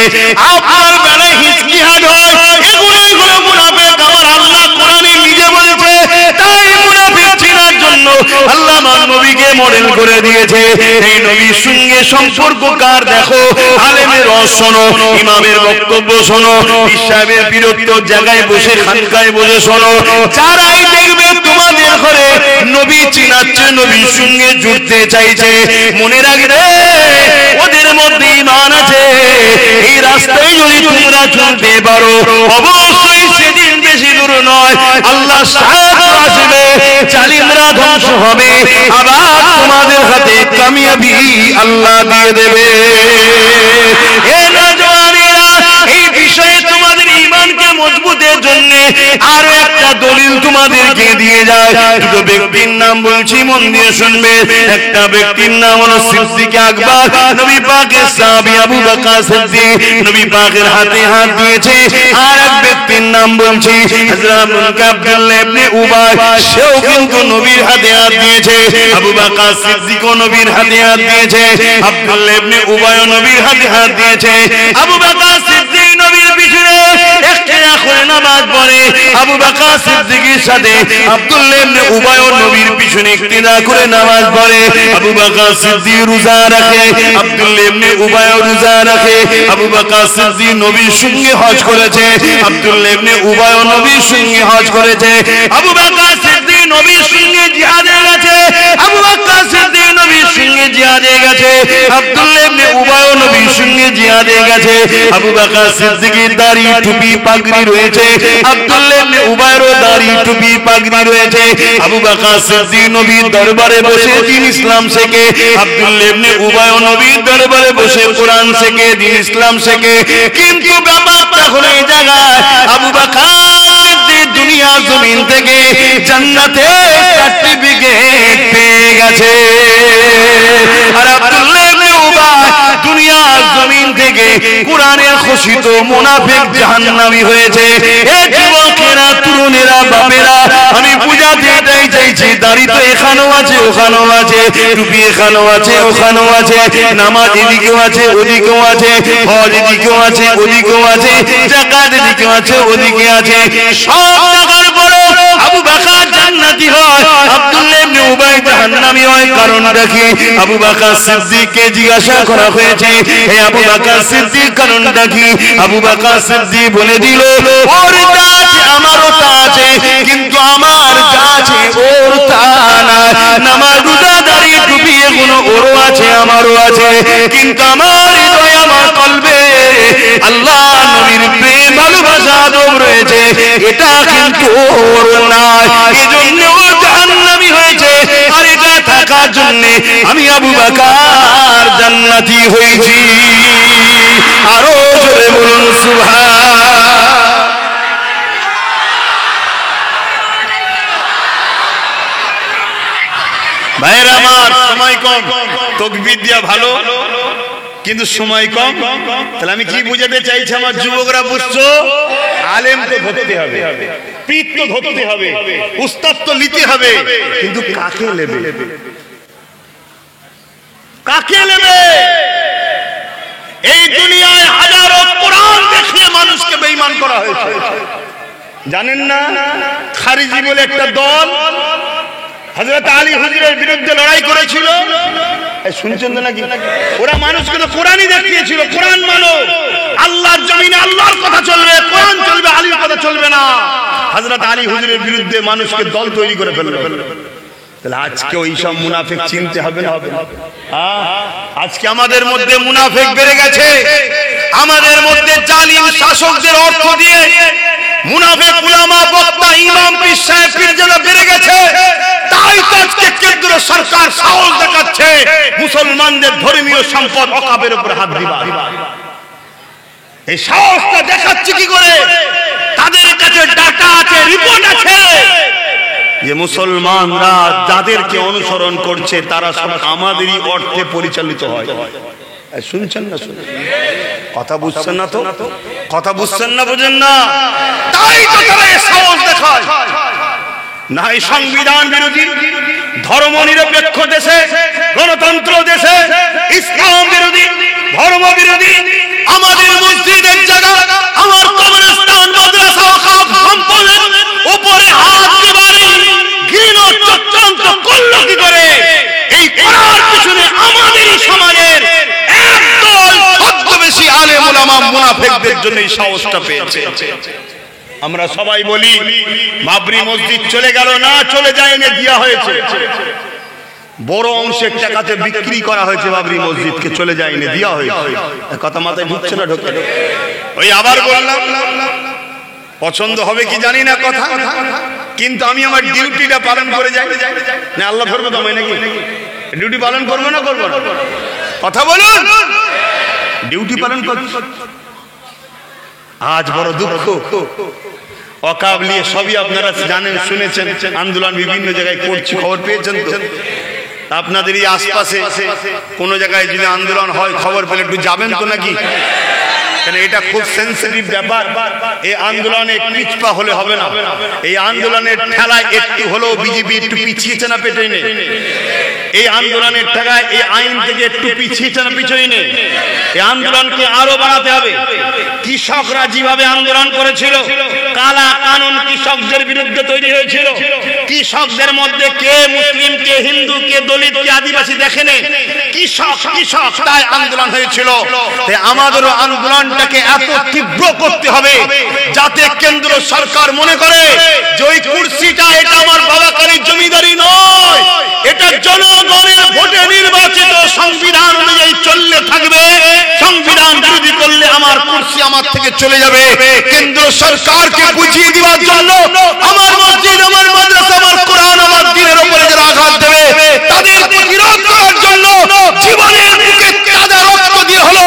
আপনার বেলায় হিচকিহাট হয়, এগুলোই হলো মুনাফিক। আমার আল্লাহ কোরআনে নিজে বলেছে, তাই মুনাফিক চেনার জন্য আল্লাহ আমার নবীকে মডেল করে দিয়েছে। এই নবীর সঙ্গে সম্পর্ক কার দেখো, আলেমের রস শোনো, ইমামের বক্তব্য শোনো, ইসলামের বিরক্ত জায়গায় বসে খানকায় বসে শোনো, যারাই দেখবে তোমাদের ঘরে নবী চিনাচ্ছে, নবীর সঙ্গে জুড়তে চাইছে, মনে রাখবে ওদের মধ্যে ঈমান আছে। এই রাস্তায় যদি তোমরা চলতে পারো, অবশ্যই সেদিন বেশি দূর নয়, আল্লাহ সাহায্য আসবে, জালিমরা ধ্বংস হবে, আবার তোমাদের হাতে কামিয়াবি আল্লাহ দিয়ে দেবে। এ নওজওয়ানেরা, এই বিষয়ে তোমাদের ঈমানকে মজবুতের জন্য আরো একটা দলিল তোমাদেরকে দিয়ে যায়। দুটো ব্যক্তির নাম বলছি, মন দিয়ে শুনবে। একটা ব্যক্তির নাম হলো সিদ্দিক আকবর, নবী পাকের সাহাবী আবু বকর সিদ্দিক, নবী পাকের হাতে হাত দিয়েছে। আর এক ব্যক্তির নাম বলছি হযরত আব্দুল্লাহ ইবনে উবাই, সেও কিন্তু নবীর হাতে হাত দিয়েছে। আবু বকর সিদ্দিকও নবীর হাতে হাত দিয়েছে, আব্দুল্লাহ ইবনে উবাইও নবীর হাতে হাত দিয়েছে। আবু বকর সিদ্দিক নবীর পিছনে ইখতিরা করে নামাজ পড়ে, আবু বকর সিদ্দিকের সাথে আব্দুল্লাহ ইবনে উবাইও নবীর পিছনে ইখতিরা করে নামাজ পড়ে। আবু বকর সিদ্দিক রোজা রাখে, আব্দুল্লাহ ইবনে উবাইও রোজা রাখে। আবু বকর সিদ্দিক নবীর সঙ্গে হজ করেছে, আব্দুল্লাহ ইবনে উবাইও নবীর সঙ্গে হজ করেছে। আবু বকর সিদ্দিক নবীর সঙ্গে জিহাদে গেছে, আবু বকর সিদ্দিক নবীর সঙ্গে জিহাদে গেছে, আব্দুল্লাহ ইবনে উবাইও নবীর সঙ্গে জিহাদে গেছে। আবু বকর সিদ্দিকের দাড়ি টুপি পাগড়ি রয়েছে, আব্দুল্লাহ ইবনে উবাইয়েরও দাড়ি টুপি পাগড়ি রয়েছে। আবু বকর সিদ্দিক নবীর দরবারে বসে দ্বীন ইসলাম শেখে, আব্দুল্লাহ ইবনে উবাইও নবীর দরবারে বসে কোরআন শেখে, দ্বীন ইসলাম শেখে। কিন্তু ব্যাপারটা হলো এই জায়গায়, আবু বকর সিদ্দিক দুনিয়ার জমিন থেকে জান্নাতের সার্টিফিকেট পেয়ে গেছে, আর আব্দুল্লাহ ইবনে উবাই দুনিয়ার জমিন থেকে কোরআনের ঘোষিত মুনাফিক জাহান্নামী হয়েছে। এই যুবকেরা, তরুণেরা, বাপেরা, আমি বুঝাতে এটাই চাইছি, দাড়ি তো এখানেও আছে ওখানেও আছে, টুপি এখানেও আছে ওখানেও আছে, নামাজ এদিকেও আছে ওদিকেও আছে, হজ এদিকেও আছে ওদিকেও আছে, যাকাত এদিকেও আছে ওদিকে আছে, সব টাকার পরে আবু বকর জান্নাতি হয়, আব্দুল্লাহ ইবনে উবাই জাহান্নামী হয়। কারণটা কি? আবু বকর সিদ্দিককে জিজ্ঞাসা করা হয়েছে, হে আবু বকর সিদ্দিক কারণটা কি? আবু বকর সিদ্দিক বলে দিল, ওর যা আছে আমারও তা আছে, কিন্তু আমার যা আছে ওর তা নাই। নামাজ রোজা দাড়ি টুপি এগুলো ওরও আছে আমারও আছে, কিন্তু আমার হৃদয়ে আমার কলবে আল্লাহ নবীর প্রেম ভালোবাসা আদব রয়েছে, এটা কিন্তু ওর নাই। এজন্য ও জাহান্নামী হয়েছে, আর এটা থাকার জন্য আমি আবু বকর জান্নাতি হয়েছি। আরো জোরে বলুন সুবহান। ভাইরা আমার, সময় কম, তাকবীর দিয়া ভালো, কিন্তু সময় কম। তাহলে আমি কি বুঝাতে চাইছি, আমার যুবকরা বুঝছো, আলেম তো ধরতে হবে, পীর তো ধরতে হবে, উস্তাদ তো নিতে হবে, কিন্তু কাকে নেবে? কাকে নেবে? এই দুনিয়ায় হাজারো কোরআন দেখিয়ে মানুষকে বেঈমান করা হয়েছে, জানেন না? খারিজি বলে একটা দল হযরত আলী হুজুরের বিরুদ্ধে লড়াই করেছিল, শুনছেন নাকি? ওরা মানুষকে তো কোরআনই দেখিয়েছিল, কোরআন মানো, আল্লাহর জমিনে আল্লাহর কথা চলবে, কোরআন চলবে, আলীর কথা চলবে না। হযরত আলী হুজুরের বিরুদ্ধে মানুষকে দল তৈরি করে ফেললো। তাহলে আজকে ওই সব মুনাফিক চিনতে হবে না? আজকে আমাদের মধ্যে মুনাফিক বেড়ে গেছে, আমাদের মধ্যে জালিম শাসকদের অর্থ দিয়ে মুনাফিক উলামা, বক্তা, ইমাম, পীর সাহেব, পীরজাদা বেড়ে গেছে। তাই তো আজকে কেন্দ্র সরকার সাহস দেখাচ্ছে মুসলমানদের ধর্মীয় সম্পদ ওয়াকফের উপর হাত দিবা। এই সাহসটা দেখাচ্ছে কি করে? তাদের কাছে ডাটা আছে, রিপোর্ট আছে যে মুসলমানরা যাদেরকে অনুসরণ করছে তারা সব আমাদেরই অর্থে পরিচালিত হয়। শুনছেন না? কথা বুঝছেন না? তো কথা বুঝছেন না, বুঝেন না? তাই তো তারা সাহস দেখায়। না এই সংবিধান বিরোধী, ধর্ম নিরপেক্ষ দেশে, গণতন্ত্র দেশে ইসলাম বিরোধী, ধর্ম বিরোধী আমাদের মসজিদের জায়গা, আমার কবরস্থান, মাদ্রাসা, ওয়াকফ সম্পদের উপরে হাত দিবারে ঘৃণ চক্রান্ত করলো কি করে? এই করার পিছনে আমাদের সমাজের একদল ছদ্মবেশী আলেম ওলামা মুনাফিকদের জন্য এই সাহসটা পেয়েছে। আমরা সবাই বলি বাবরি মসজিদ চলে গেল, না চলে যায়নি, দেওয়া হয়েছে। বড় অংশের টাকাতে বিক্রি করা হয়েছে বাবরি মসজিদকে, চলে যায়নি, দেওয়া হয়েছে। কথা মাথায় ঢুকছে না? ঢোকে। ওই আবার বললাম, পছন্দ হবে কি জানি না কথা, কিন্তু আমি আমার ডিউটিটা পালন করে যাই না। আল্লাহ ধরবে তো আমি নাকি ডিউটি পালন করবো না? করবো না? কথা বলুন। ডিউটি পালন করব। আজ বড় দুঃখ, ওয়াকফ নিয়ে সবই আপনারা জানেন, শুনেছেন, আন্দোলন বিভিন্ন জায়গায় করছি, খবর পেয়েছেন তো। আপনাদের এই আশপাশে কোন জায়গায় যদি আন্দোলন হয় খবর পেলে একটু যাবেন তো নাকি? কেন এটা খুব সেন্সিটিভ ব্যাপার। এই আন্দোলনে পিছপা হলে হবে না। এই আন্দোলনের ঠেলায় একটু হলেও বিজেপি একটু পিছিয়েছে না পেছনে নেই? এই আন্দোলনের ঠেলায় এই আইন থেকে একটু পিছিয়েছে না পিছনে নেই? এই আন্দোলনকে আরো বাড়াতে হবে। কৃষকরা যেভাবে আন্দোলন করেছিল, কালা কানুন কৃষকদের বিরুদ্ধে তৈরি হয়েছিল। কৃষকদের মধ্যে কে মুসলিম, কে হিন্দু, কে দলিত, কে আদিবাসী দেখেনি। কৃষক কৃষক তাই আন্দোলন হয়েছিল। আমাদেরও আন্দোলনটাকে এত তীব্র করতে হবে যাতে কেন্দ্র সরকার মনে করে যে ওই কুর্সিটা এটা আমার বাবাকারীর জমিদারি নয়, এটা জনগণের ভোটে নির্বাচিত, সংবিধান অনুযায়ী চললে থাকবে। সংবিধান বিরোধী করলে আমার কুর্সি আমার থেকে চলে যাবে। কেন্দ্র সরকারকে বুঝিয়ে দেওয়ার জন্য আমার মসজিদ, আমার মাদ্রাসা, আমার কোরআন, আমার দ্বীনের উপরে যারা আঘাত দেবে তাদের প্রতিরোধ করার জন্য জীবনের বুকে তাজা রক্ত দিয়ে হলো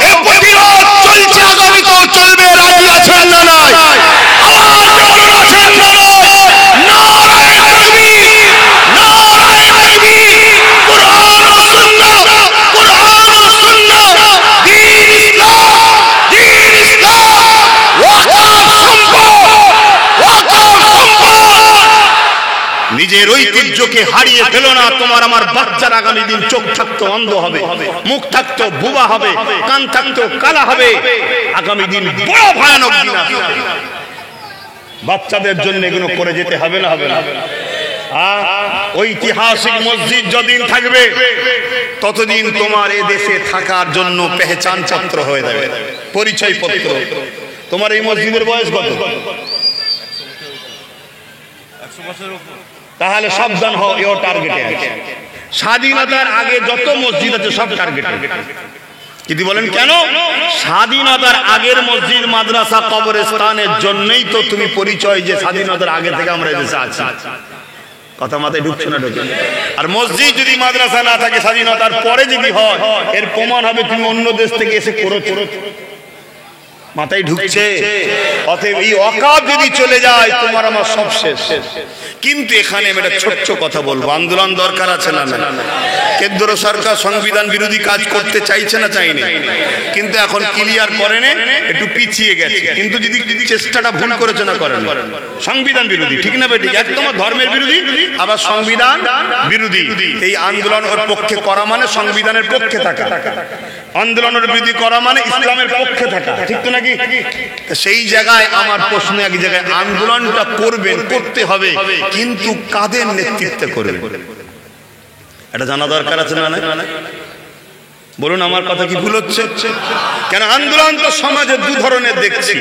এই প্রতিরোধ চলছে, আগামীতেও চলবে। রাজি আছেন না নাই? আওয়াজ বলুন, আছেন না নাই? নারায়ে তাকবীর, নারায়ে তাকবীর। কুরআন ও সুন্নাহ, কুরআন ও সুন্নাহ, দ্বীন ইসলাম, দ্বীন ইসলাম। ওয়াকফ সম্পদ, ওয়াকফ সম্পদ। নিজের ঐতিহ্যকে হারিয়ে ফেলো না। তোমার আমার বাচ্চার আগামী দিন চোখ থাকতো অন্ধ হবে, মুখ থাকতো বুবা হবে, কান থাকতো কালা হবে। আগামী দিন বড় ভয়ানক দিন আসবে। বাচ্চাদের জন্য এগুলো করে যেতে হবে না? হবে না? ঐতিহাসিক মসজিদ যতদিন থাকবে ততদিন তোমার এ দেশে থাকার জন্য পেহচান পত্র হয়ে যাবে, পরিচয় পত্র। তোমার এই মসজিদের বয়স কত? তাহলে সাবধান হও, এও টার্গেটে আছে। স্বাধীনতার আগে যত মসজিদ আছে সব টার্গেটে। যদি বলেন কেন? স্বাধীনতার আগের মসজিদ, মাদ্রাসা, কবরস্থানের জন্যই তো তুমি পরিচয় যে স্বাধীনতার আগে থেকে আমরা দেশে আছি। কথা মাথায় ঢুকছে না? ঢুকে। আর মসজিদ যদি মাদ্রাসা না থাকে, স্বাধীনতার পরে যদি হয়, এর প্রমাণ হবে তুমি অন্য দেশ থেকে এসে করেছো। মাথায় ঢুকছে? অতএব এই ওয়াকফ যদি চলে যায় তোমার আমার সব শেষ। কিন্তু এখানে আমি একটা ছোট্ট কথা বলবো, আন্দোলন দরকার আছে না? না। কেন্দ্র সরকার সংবিধান বিরোধী কাজ করতে চাইছে না? চাইনি। কিন্তু এখন ক্লিয়ার করেন, একটু পিছিয়ে গেছে। কিন্তু যদি চেষ্টাটা ভুল করেছে না? করেন। সংবিধান বিরোধী, ঠিক না বেটি? একদম ধর্মের বিরোধী, আবার সংবিধান বিরোধী। এই আন্দোলন ওর পক্ষে করা মানে সংবিধানের পক্ষে থাকা, আন্দোলনের বিরোধী করা মানে ইসলামের পক্ষে থাকা, ঠিক তো নাকি? সেই জায়গায় আমার প্রশ্ন, এক জায়গায় আন্দোলনটা করবেন, করতে হবে, কিন্তু কাদের নেতৃত্বে করবেন এটা জানা দরকার আছে না? বলুন আমার কথা কি ভুল হচ্ছে? কেন আন্দোলন তো সমাজে দু ধরনের দেখছি।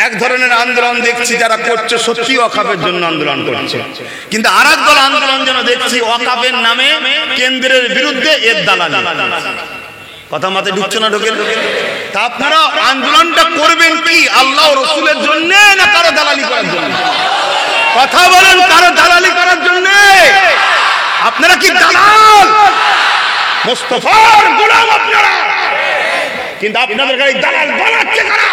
এক ধরনের আন্দোলন দেখছি যারা করছে সত্যি ওয়াকফের জন্য আন্দোলন করছে, কিন্তু আর এক দল আন্দোলন যেন দেখছি ওয়াকফের নামে কেন্দ্রের বিরুদ্ধে এর দালালি। কথা মাথায় ঢুকছে না? ঢোকে। তা আপনারা আন্দোলনটা করবেন কি আল্লাহ ও রাসূলের জন্য না কারো দালালি করার জন্য? কথা বলেন, কারো দালালি করার জন্য? আপনারা কি দালাল? মুস্তাফার গোলাম আপনারা, কিন্তু আপনাদের গায়ে দালাল বানাচ্ছে কারা?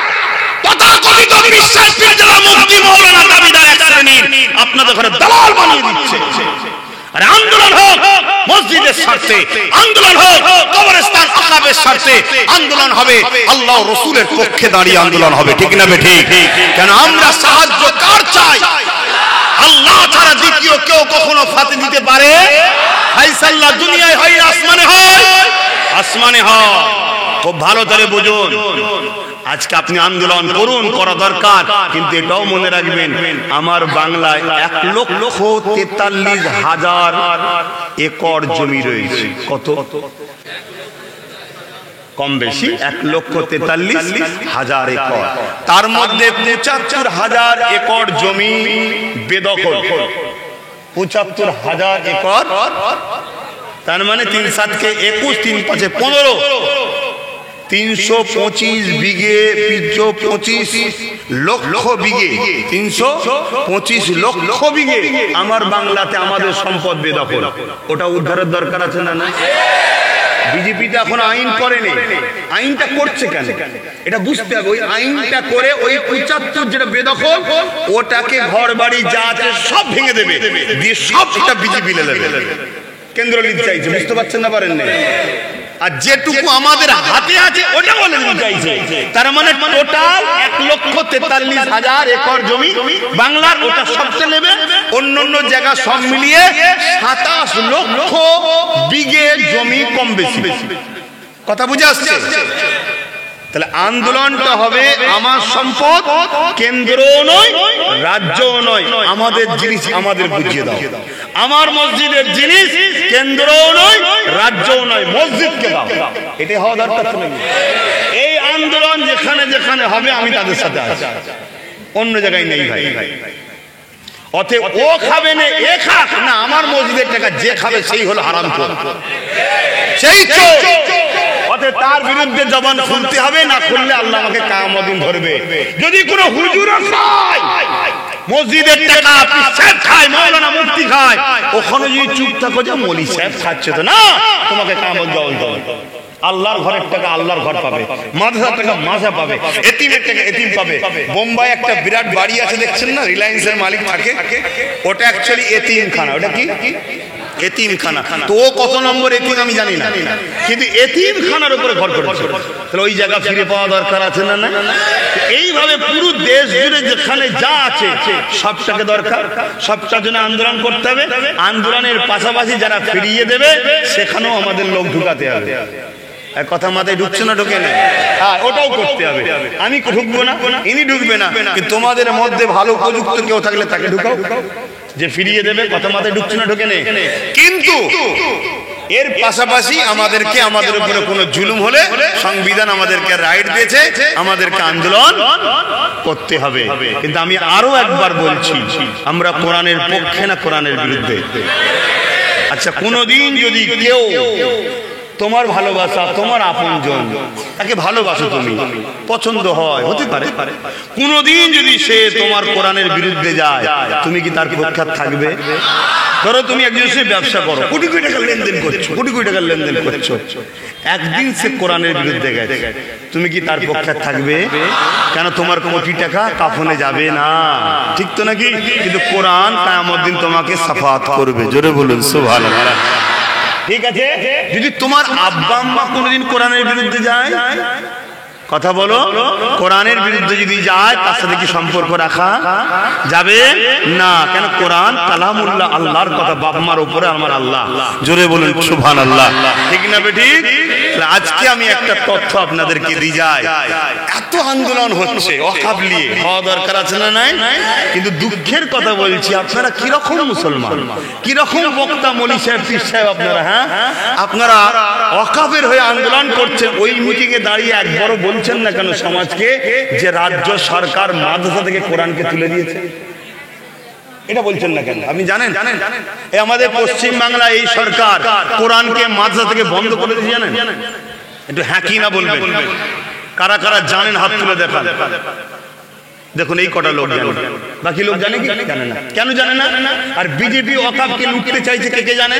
তথাকথিত বিশ্বাসীর যারা মুফতি মাওলানা দাবিদার এক শ্রেণীর আপনাদের ঘরে দালাল বানিয়ে দিচ্ছে। আরে আন্দোলন হোক মসজিদের স্বার্থে, আন্দোলন হোক কবরস্থান ওয়াকফের স্বার্থে, আন্দোলন হবে আল্লাহ ও রাসূলের পক্ষে দাঁড়িয়ে আন্দোলন হবে, ঠিক না বেঠিক? কেন আমরা সাহায্য কার চাই? আল্লাহ ছাড়া দ্বিতীয় কেউ কখনো ফাতে দিতে পারে? ফায়সালা দুনিয়ায় হয় আসমানে হয়? আসমানে হয়। খুব ভালো করে বুঝুন। আজকে আপনি আন্দোলন করুন, করা দরকার, কিন্তু এটাও মনে রাখবেন আমার বাংলায় 1,43,000 একর জমি রয়েছে। কত? কম বেশি 1,43,000 একর। তার মধ্যে 75,000 একর জমি বেদখল। 75,000 একর, তার মানে 3 × 7 = 21, 3 × 5 = 15, 325 বিঘে, 25 লক্ষ বিঘে, 325 লক্ষ বিঘে আমার বাংলাতে আমাদের সম্পদ বেদখল। ওটা উদ্ধারের দরকার আছে না? না, বিজেপি তো এখন আইন করেনি। আইনটা করছে কেন এটা বুঝতে হবে। ওই আইনটা করে ওই 75 যেটা বেদখল ওটাকে ঘর বাড়ি যা আছে সব ভেঙে দেবে, দিয়ে সবটা বিজেপি নিয়ে নেবে। কেন্দ্র নিতে চাইছে, বুঝতে পারছেন না? পারেন না। আর যেটুকু আমাদের হাতে আছে ওটা বলে দিতে চাইছে। তার মানে টোটাল 1,43,000 একর জমি বাংলার, ওটা সবটা নেবে। অন্য অন্য জায়গা সব মিলিয়ে 27 লক্ষ বিঘে জমি কম বেশি। কথা বুঝে আসছে? তাহলে আন্দোলনটা হবে আমার সম্পদ, কেন্দ্র নয়, রাজ্য নয়, আমাদের জিনিস আমাদের বুঝিয়ে দাও। আমার মসজিদের জিনিস কেন্দ্র নয়, রাজ্য নয়, মসজিদকে দাও। এটা হওয়া দরকার। এই আন্দোলন যেখানে যেখানে হবে আমি তাদের সাথে আছি, অন্য জায়গায় নেই ভাই। অতএব ও খাবে না এ খাক না, আমার মসজিদের টাকা যে খাবে সেই হলো হারামখোর, সেই চোর। অতএব তার বিরুদ্ধে জবান খুলতে হবে, না খুললে আল্লাহ আমাকে কিয়ামত দিন ধরবে। যদি কোনো হুজুর খায় মসজিদের টাকা, পীর সাহেব খায়, মাওলানা মুফতি খায়, ওখানে যদি চুপ থাকো যে মৌলভী সাহেব খাচ্ছে, তো না, তোমাকে কিয়ামত জবান দেবে। আল্লাহর ঘরের টাকা আল্লাহর ঘর পাবে, মাদ্রাসার টাকা মাদ্রাসা পাবে, এতিমের টাকা এতিম পাবে। বোম্বাই একটা বিরাট বাড়ি আছে দেখছেন না, রিলায়েন্সের মালিক থাকে, ওটা অ্যাকচুয়ালি এতিমখানা। ওটা কি? এতিমখানা। তো ও কত নম্বর এতিম আমি জানি না, কিন্তু এতিমখানার উপরে ঘর করেছে। তাহলে ওই জায়গা ফিরে পাওয়া দরকার আছে না? না, এইভাবে পুরো দেশ জুড়ে যেখানে যা আছে সবটাকে দরকার, সবটার জন্য আন্দোলন করতে হবে। আন্দোলনের পাশাপাশি যারা ফিরিয়ে দেবে সেখানেও আমাদের লোক ঢুকাতে হবে। কথা মাথায় ঢুকছে না? ঢুকে না? হ্যাঁ, ওটাও করতে হবে। আমি ঢুকবো না, ইনি ঢুকবে না, কিন্তু তোমাদের মধ্যে ভালো উপযুক্ত কেউ থাকলে তাকে ঢুকাও, যে ফিরিয়ে দেবে। কথা মাথায় ঢুকছে না? ঢুকে নেই। কিন্তু এর পাশাপাশি আমাদেরকে, আমাদের উপরে কোনো জুলুম হলে সংবিধান আমাদেরকে রাইট দিয়েছে, আমাদেরকে আন্দোলন করতে হবে। কিন্তু আমি আরো একবার বলছি, আমরা কোরআনের পক্ষে না কোরআনের বিরুদ্ধে। আচ্ছা, কোনদিন যদি কেউ তোমার ভালোবাসা, তোমার আপনজন, তাকে ভালোবাসো, তুমি পছন্দ হয়, হতে পারে, কোনদিন যদি সে তোমার কোরআনের বিরুদ্ধে যায়, তুমি কি তার পক্ষে থাকবে? ধরো তুমি একজনের সাথে ব্যবসা করো, কোটি কোটি টাকা লেনদেন করছো, কোটি কোটি টাকা লেনদেন করছো, একদিন সে কোরআনের বিরুদ্ধে গেছে, তুমি কি তার পক্ষে থাকবে? কেন? তোমার কোটি টাকা কাফনে যাবে না, ঠিক তো নাকি? কিন্তু কোরআন কিয়ামত দিন তোমাকে শাফাআত করবে। জোরে বলুন সুবহানাল্লাহ। ঠিক আছে, যদি তোমার আব্বা আম্মা কোনদিন কোরআনের বিরুদ্ধে যায়, কথা বলো, কোরআনের বিরুদ্ধে যদি যায়, তার সাথে কি সম্পর্ক রাখা যাবে না? কেন? কোরআন কালামুল্লাহ, আল্লাহর কথা, বাপ মার উপরে আমার আল্লাহ। জোরে বলুন সুবহানাল্লাহ। ঠিক না বেঠিক? আজকে আমি একটা তথ্য আপনাদেরকে দিয়ে যাই। এত আন্দোলন হচ্ছে ওয়াকফ নিয়ে, হওয়া দরকার আছে না? নাই। কিন্তু দুঃখের কথা বলছি, আপনারা কিরকম মুসলমান, কিরকম বক্তা, মৌলভী সাহেব, পীর সাহেব আপনারা, হ্যাঁ, আপনারা ওয়াকফের হয়ে আন্দোলন করছেন। ওই মিটিং এ দাঁড়িয়ে একবারও বলছেন না কেন সমাজকে যে রাজ্য সরকার মাদ্রাসা থেকে কোরআনকে তুলে দিয়েছে? এটা বলছেন না কেন? আপনি জানেন এই আমাদের পশ্চিম বাংলা এই সরকার কোরআনকে মাদ্রাসা থেকে বন্ধ করে দিয়েছে, জানেন? একটু হ্যাঁ কি না বলবেন। কারা কারা জানেন হাত তুলে দেখান। দেখুন, এই কটা লোক জানে, বাকি লোক জানে কি? জানে না। কেন জানে না? আর বিজেপি ওয়াকফকে লুটতে চাইছে, কে কে জানে?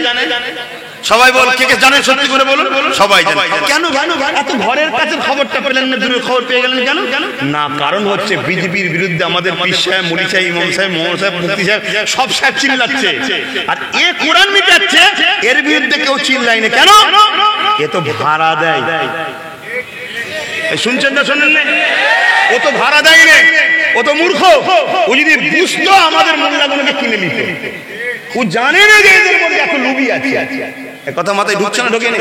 সবাই বল, কে কে জানেন? সত্যি করে বলুন। সবাই জানে। কেন? এত ঘরের কাছে খবরটা পেলেন না, দূরের খবর পেয়ে গেলেন কেন? না, কারণ হচ্ছে বিজেপির বিরুদ্ধে আমাদের পীর সাহেব, মৌলভী সাহেব, ইমাম সাহেব, মোহন সাহেব, মুফতি সাহেব, সব সাহেব চিল্লাচ্ছে, আর এ কোরআন মিটাচ্ছে, এর বিরুদ্ধে কেউ চিল্লাই না। কেন? এ তো ভাড়া দেয়। শুনছেন না? শোনেন না? ও তো ভাড়া দেয় না, ও তো মূর্খ। ও যদি বুঝতো আমাদের মোল্লাগুলোকে কিনে নিত। ও জানে না যে এদের মধ্যে এত লোভী আছে। এ কথা মাথায় ঢুকছে না, ঢোকে না?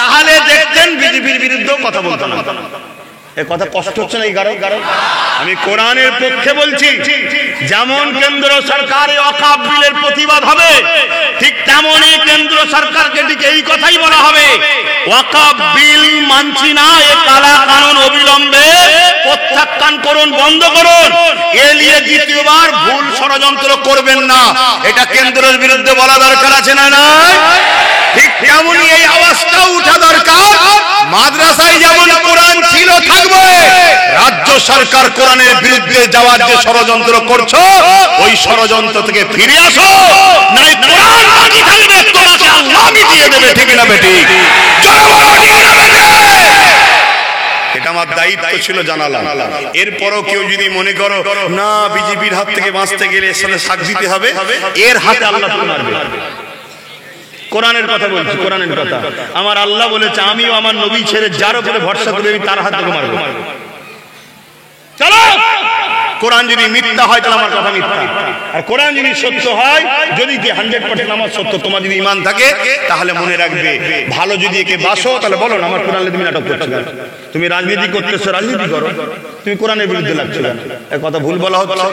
তাহলে দেখতেন বিজেপির বিরুদ্ধেও কথা বলতো না। এ কথা কষ্ট হচ্ছে না? এই কারণ আমি কোরআনের পক্ষে বলছি। যেমন কেন্দ্র সরকারের ওয়াকফ বিলের প্রতিবাদ হবে, ঠিক তেমনই কেন্দ্র সরকারকে দিকে এই কথাই বলা হবে, ওয়াকফ বিল মানছি না, এ কালা কানুন অবিলম্বে প্রত্যাখ্যান করুন, বন্ধ করুন। এ নিয়ে দ্বিতীয়বার ভুল ষড়যন্ত্র করবেন না, এটা কেন্দ্রের বিরুদ্ধে বলা দরকার আছে না নাই? ঠিক তেমনই এই আওয়াজটাও উঠা দরকার, মাদ্রাসায় যেমন কোরআন ছিল থাকবে, রাজ্য সরকার কোরআনের বিরুদ্ধে যাওয়ার যে ষড়যন্ত্র করছো, ওই ষড়যন্ত্র থেকে ফিরে আসো, নাই কোরআন বাকি থাকবে, তোমাকে আল্লাহ মিটিয়ে দেবে। ঠিক না বেটি? এটা আমার দায়িত্ব ছিল, জানালাম। এরপরও কেউ যদি মনে করো না বিজেপির হাত থেকে বাঁচতে গেলে শাক দিতে হবে, এর হাতে আল্লাহ মারবে। কোরআনের কথা বলছি, কোরআনের কথা। আমার আল্লাহ বলেছে, আমিও আমার নবী ছেড়ে যার উপরে ভরসা করবে আমি তার হাত থেকে মারবো। চলো, কোরআন যদি মিথ্যা হয় তাহলে আমার কথা মিথ্যা, আর কোরআন যদি সত্য হয়, যদি 100% আমার সত্য, তোমার যদি ঈমান থাকে তাহলে মনে রাখবে, ভালো যদি একে বাসো তাহলে বলো না আমার কোরআনে তুমি নাটক করছো না, তুমি রাজনীতি করতেছো, রাজনীতি করো, তুমি কোরআনের বিরুদ্ধে লাগছো না। এই কথা ভুল বলা হচ্ছে।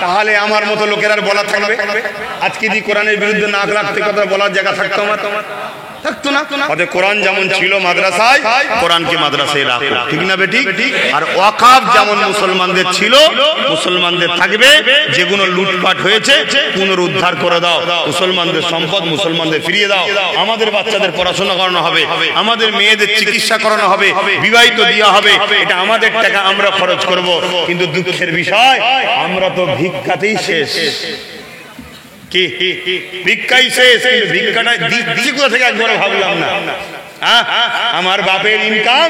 তাহলে আমার মতো লোকের আর বলা থাকবে? আজকে যদি কোরআনের বিরুদ্ধে নাক রাখতে কথা বলার জায়গা থাকতো আমার, থাকতো না। অতএব কোরআন যেমন ছিল মাদ্রাসায়, কোরআনকে মাদ্রাসায় রাখো। ঠিক না বেটি? আর ওয়াকফ যেমন মুসলমানদের ছিল, মুসলমানদের থাকবে। যেগুলো লুটপাট হয়েছে পুনরুদ্ধার করে দাও, মুসলমানদের সম্পদ মুসলমানদের ফিরিয়ে দাও। আমাদের বাচ্চাদের পড়াশোনা করানো হবে, আমাদের মেয়েদের চিকিৎসা করানো হবে, বিবাহিত দেওয়া হবে, এটা আমাদের টাকা, আমরা খরচ করব। কিন্তু দুঃখের বিষয়, আমরা তো ভিক্ষাতেই শেষ। কি ভিক্ষাই শেষ? ভিক্ষাটা দিচ্ছি কোথা থেকে একবার ভাবলাম না। আমার বাপের ইনকাম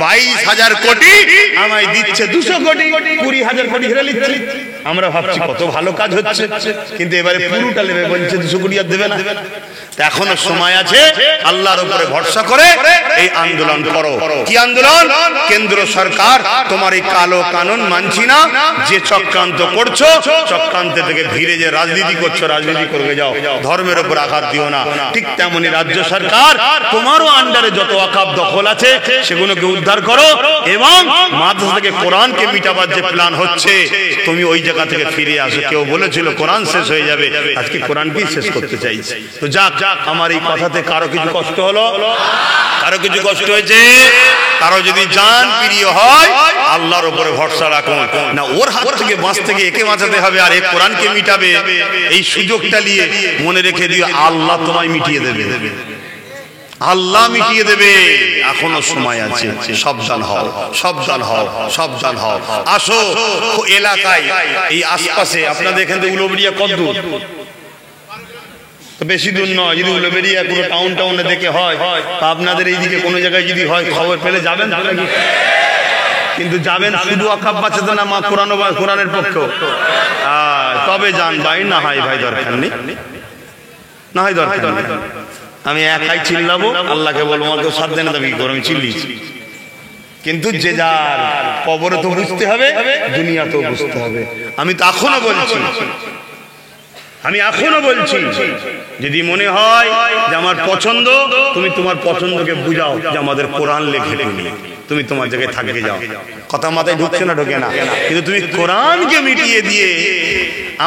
22,000 কোটি, আমায় দিচ্ছে 200 কোটি, 20,000 কোটি ঘিরে নিচ্ছে। আমরা ভাবছি কত ভালো কাজ হচ্ছে, কিন্তু এবারে পুরোটা নেবে বলছে 200 কোটি আর দেবে না। এখনো সময় আছে, আল্লাহর উপরে ভরসা করে এই আন্দোলন করো। কি আন্দোলন? কেন্দ্র সরকার তোমার এই কালো কানুন মানছি না, যে চক্রান্ত করছো, চক্রান্ত থেকে ধীরে যে রাজনীতি করছো, রাজনীতি করবে যাও, ধর্মের উপর আঘাত দিও না। ঠিক তেমনি রাজ্য সরকার তোমারও আন্ডারে যত ওয়াকফ দখল আছে সেগুলোকে উদ্ধার করো, এবং মাদ্রাসা থেকে কোরআনকে মিটাবার যে প্ল্যান হচ্ছে, তুমি ওই জায়গা থেকে ফিরে আসো। কেউ বলেছিল কোরআন শেষ হয়ে যাবে, আজকে কোরআনকেই শেষ করতে চাইছে। তো যাক, আমার এই কথাতে কারো কিছু কষ্ট হলো? কারো কিছু কষ্ট হয়েছে? কারো যদি জান প্রিয় হয়, আল্লাহর উপরে ভরসা রাখুন না, ওর হাত থেকে বাঁচতে গিয়ে একে বাঁচাতে হবে আর এক কোরআনকে মিটাবে, এই সুযোগটা নিয়ে মনে রেখে দিও, আল্লাহ তোমায় মিটিয়ে দেবে, আল্লাহ মিটিয়ে দেবে। এখনো সময় আছে, সাবধান হও, সাবধান হও, সাবধান হও। আসো এলাকায়, এই আশপাশে, আপনাদের এখান থেকে উলুবেড়িয়া কত দূর? তো বেশি দূর নয়। যদি উলুবেড়িয়া পুরো টাউনে দেখে হয়, আপনাদের এইদিকে কোনো জায়গায় যদি হয়, খবর পেলে যাবেন। কিন্তু যাবেন শুধু ওয়াকফ বাঁচাতে না, মা কোরআনের পক্ষে তবে যান ভাই, না হয় ভাই দরকার নেই, না হয় দরকার নেই। আমি একাই চিল্লাবো, আল্লাহকে বলবো আমাকে সাথ দেন, দাবি করো, আমি চিল্লিছি। কিন্তু যে যার কবরে তো বুঝতে হবে, দুনিয়াতেও বুঝতে হবে। আমি তো এখনো বলছি, যদি মনে হয় যে আমার পছন্দ, তুমি তোমার পছন্দকে বুঝাও যে আমাদের কোরআন লেখে নিয়ে তুমি তোমার জায়গায় থাকবে যাও। কথা মাথায় ঢুকছে না? ঢোকে না। কিন্তু তুমি কোরআনকে মিটিয়ে দিয়ে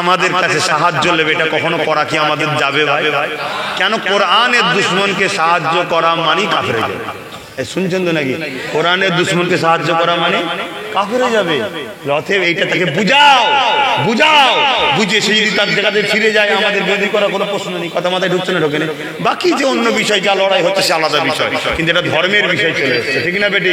আমাদের কাছে সাহায্য নেবে, এটা কখনো করা কি আমাদের যাবে ভাই? কেন? কোরআনের দুশমনকে সাহায্য করা মানে কাফের হয়ে যাবে। শুনছেন তো নাকি? কোরআনের দুশমনকে সাহায্য করা মানে কাফের হয়ে যাবে। অতএব এইটা তাকে বুঝাও, বুঝিয়ে সে যদি তার জায়গাতে ফিরে যায়, আমাদের বিরোধী করার কোনো প্রশ্ন নেই। কথা মাথায় ঢুকছে না? ঢোকে না। বাকি যে অন্য বিষয় যা লড়াই হচ্ছে সে আলাদা বিষয়, কিন্তু এটা ধর্মের বিষয় চলে এসছে। ঠিক না বেটি?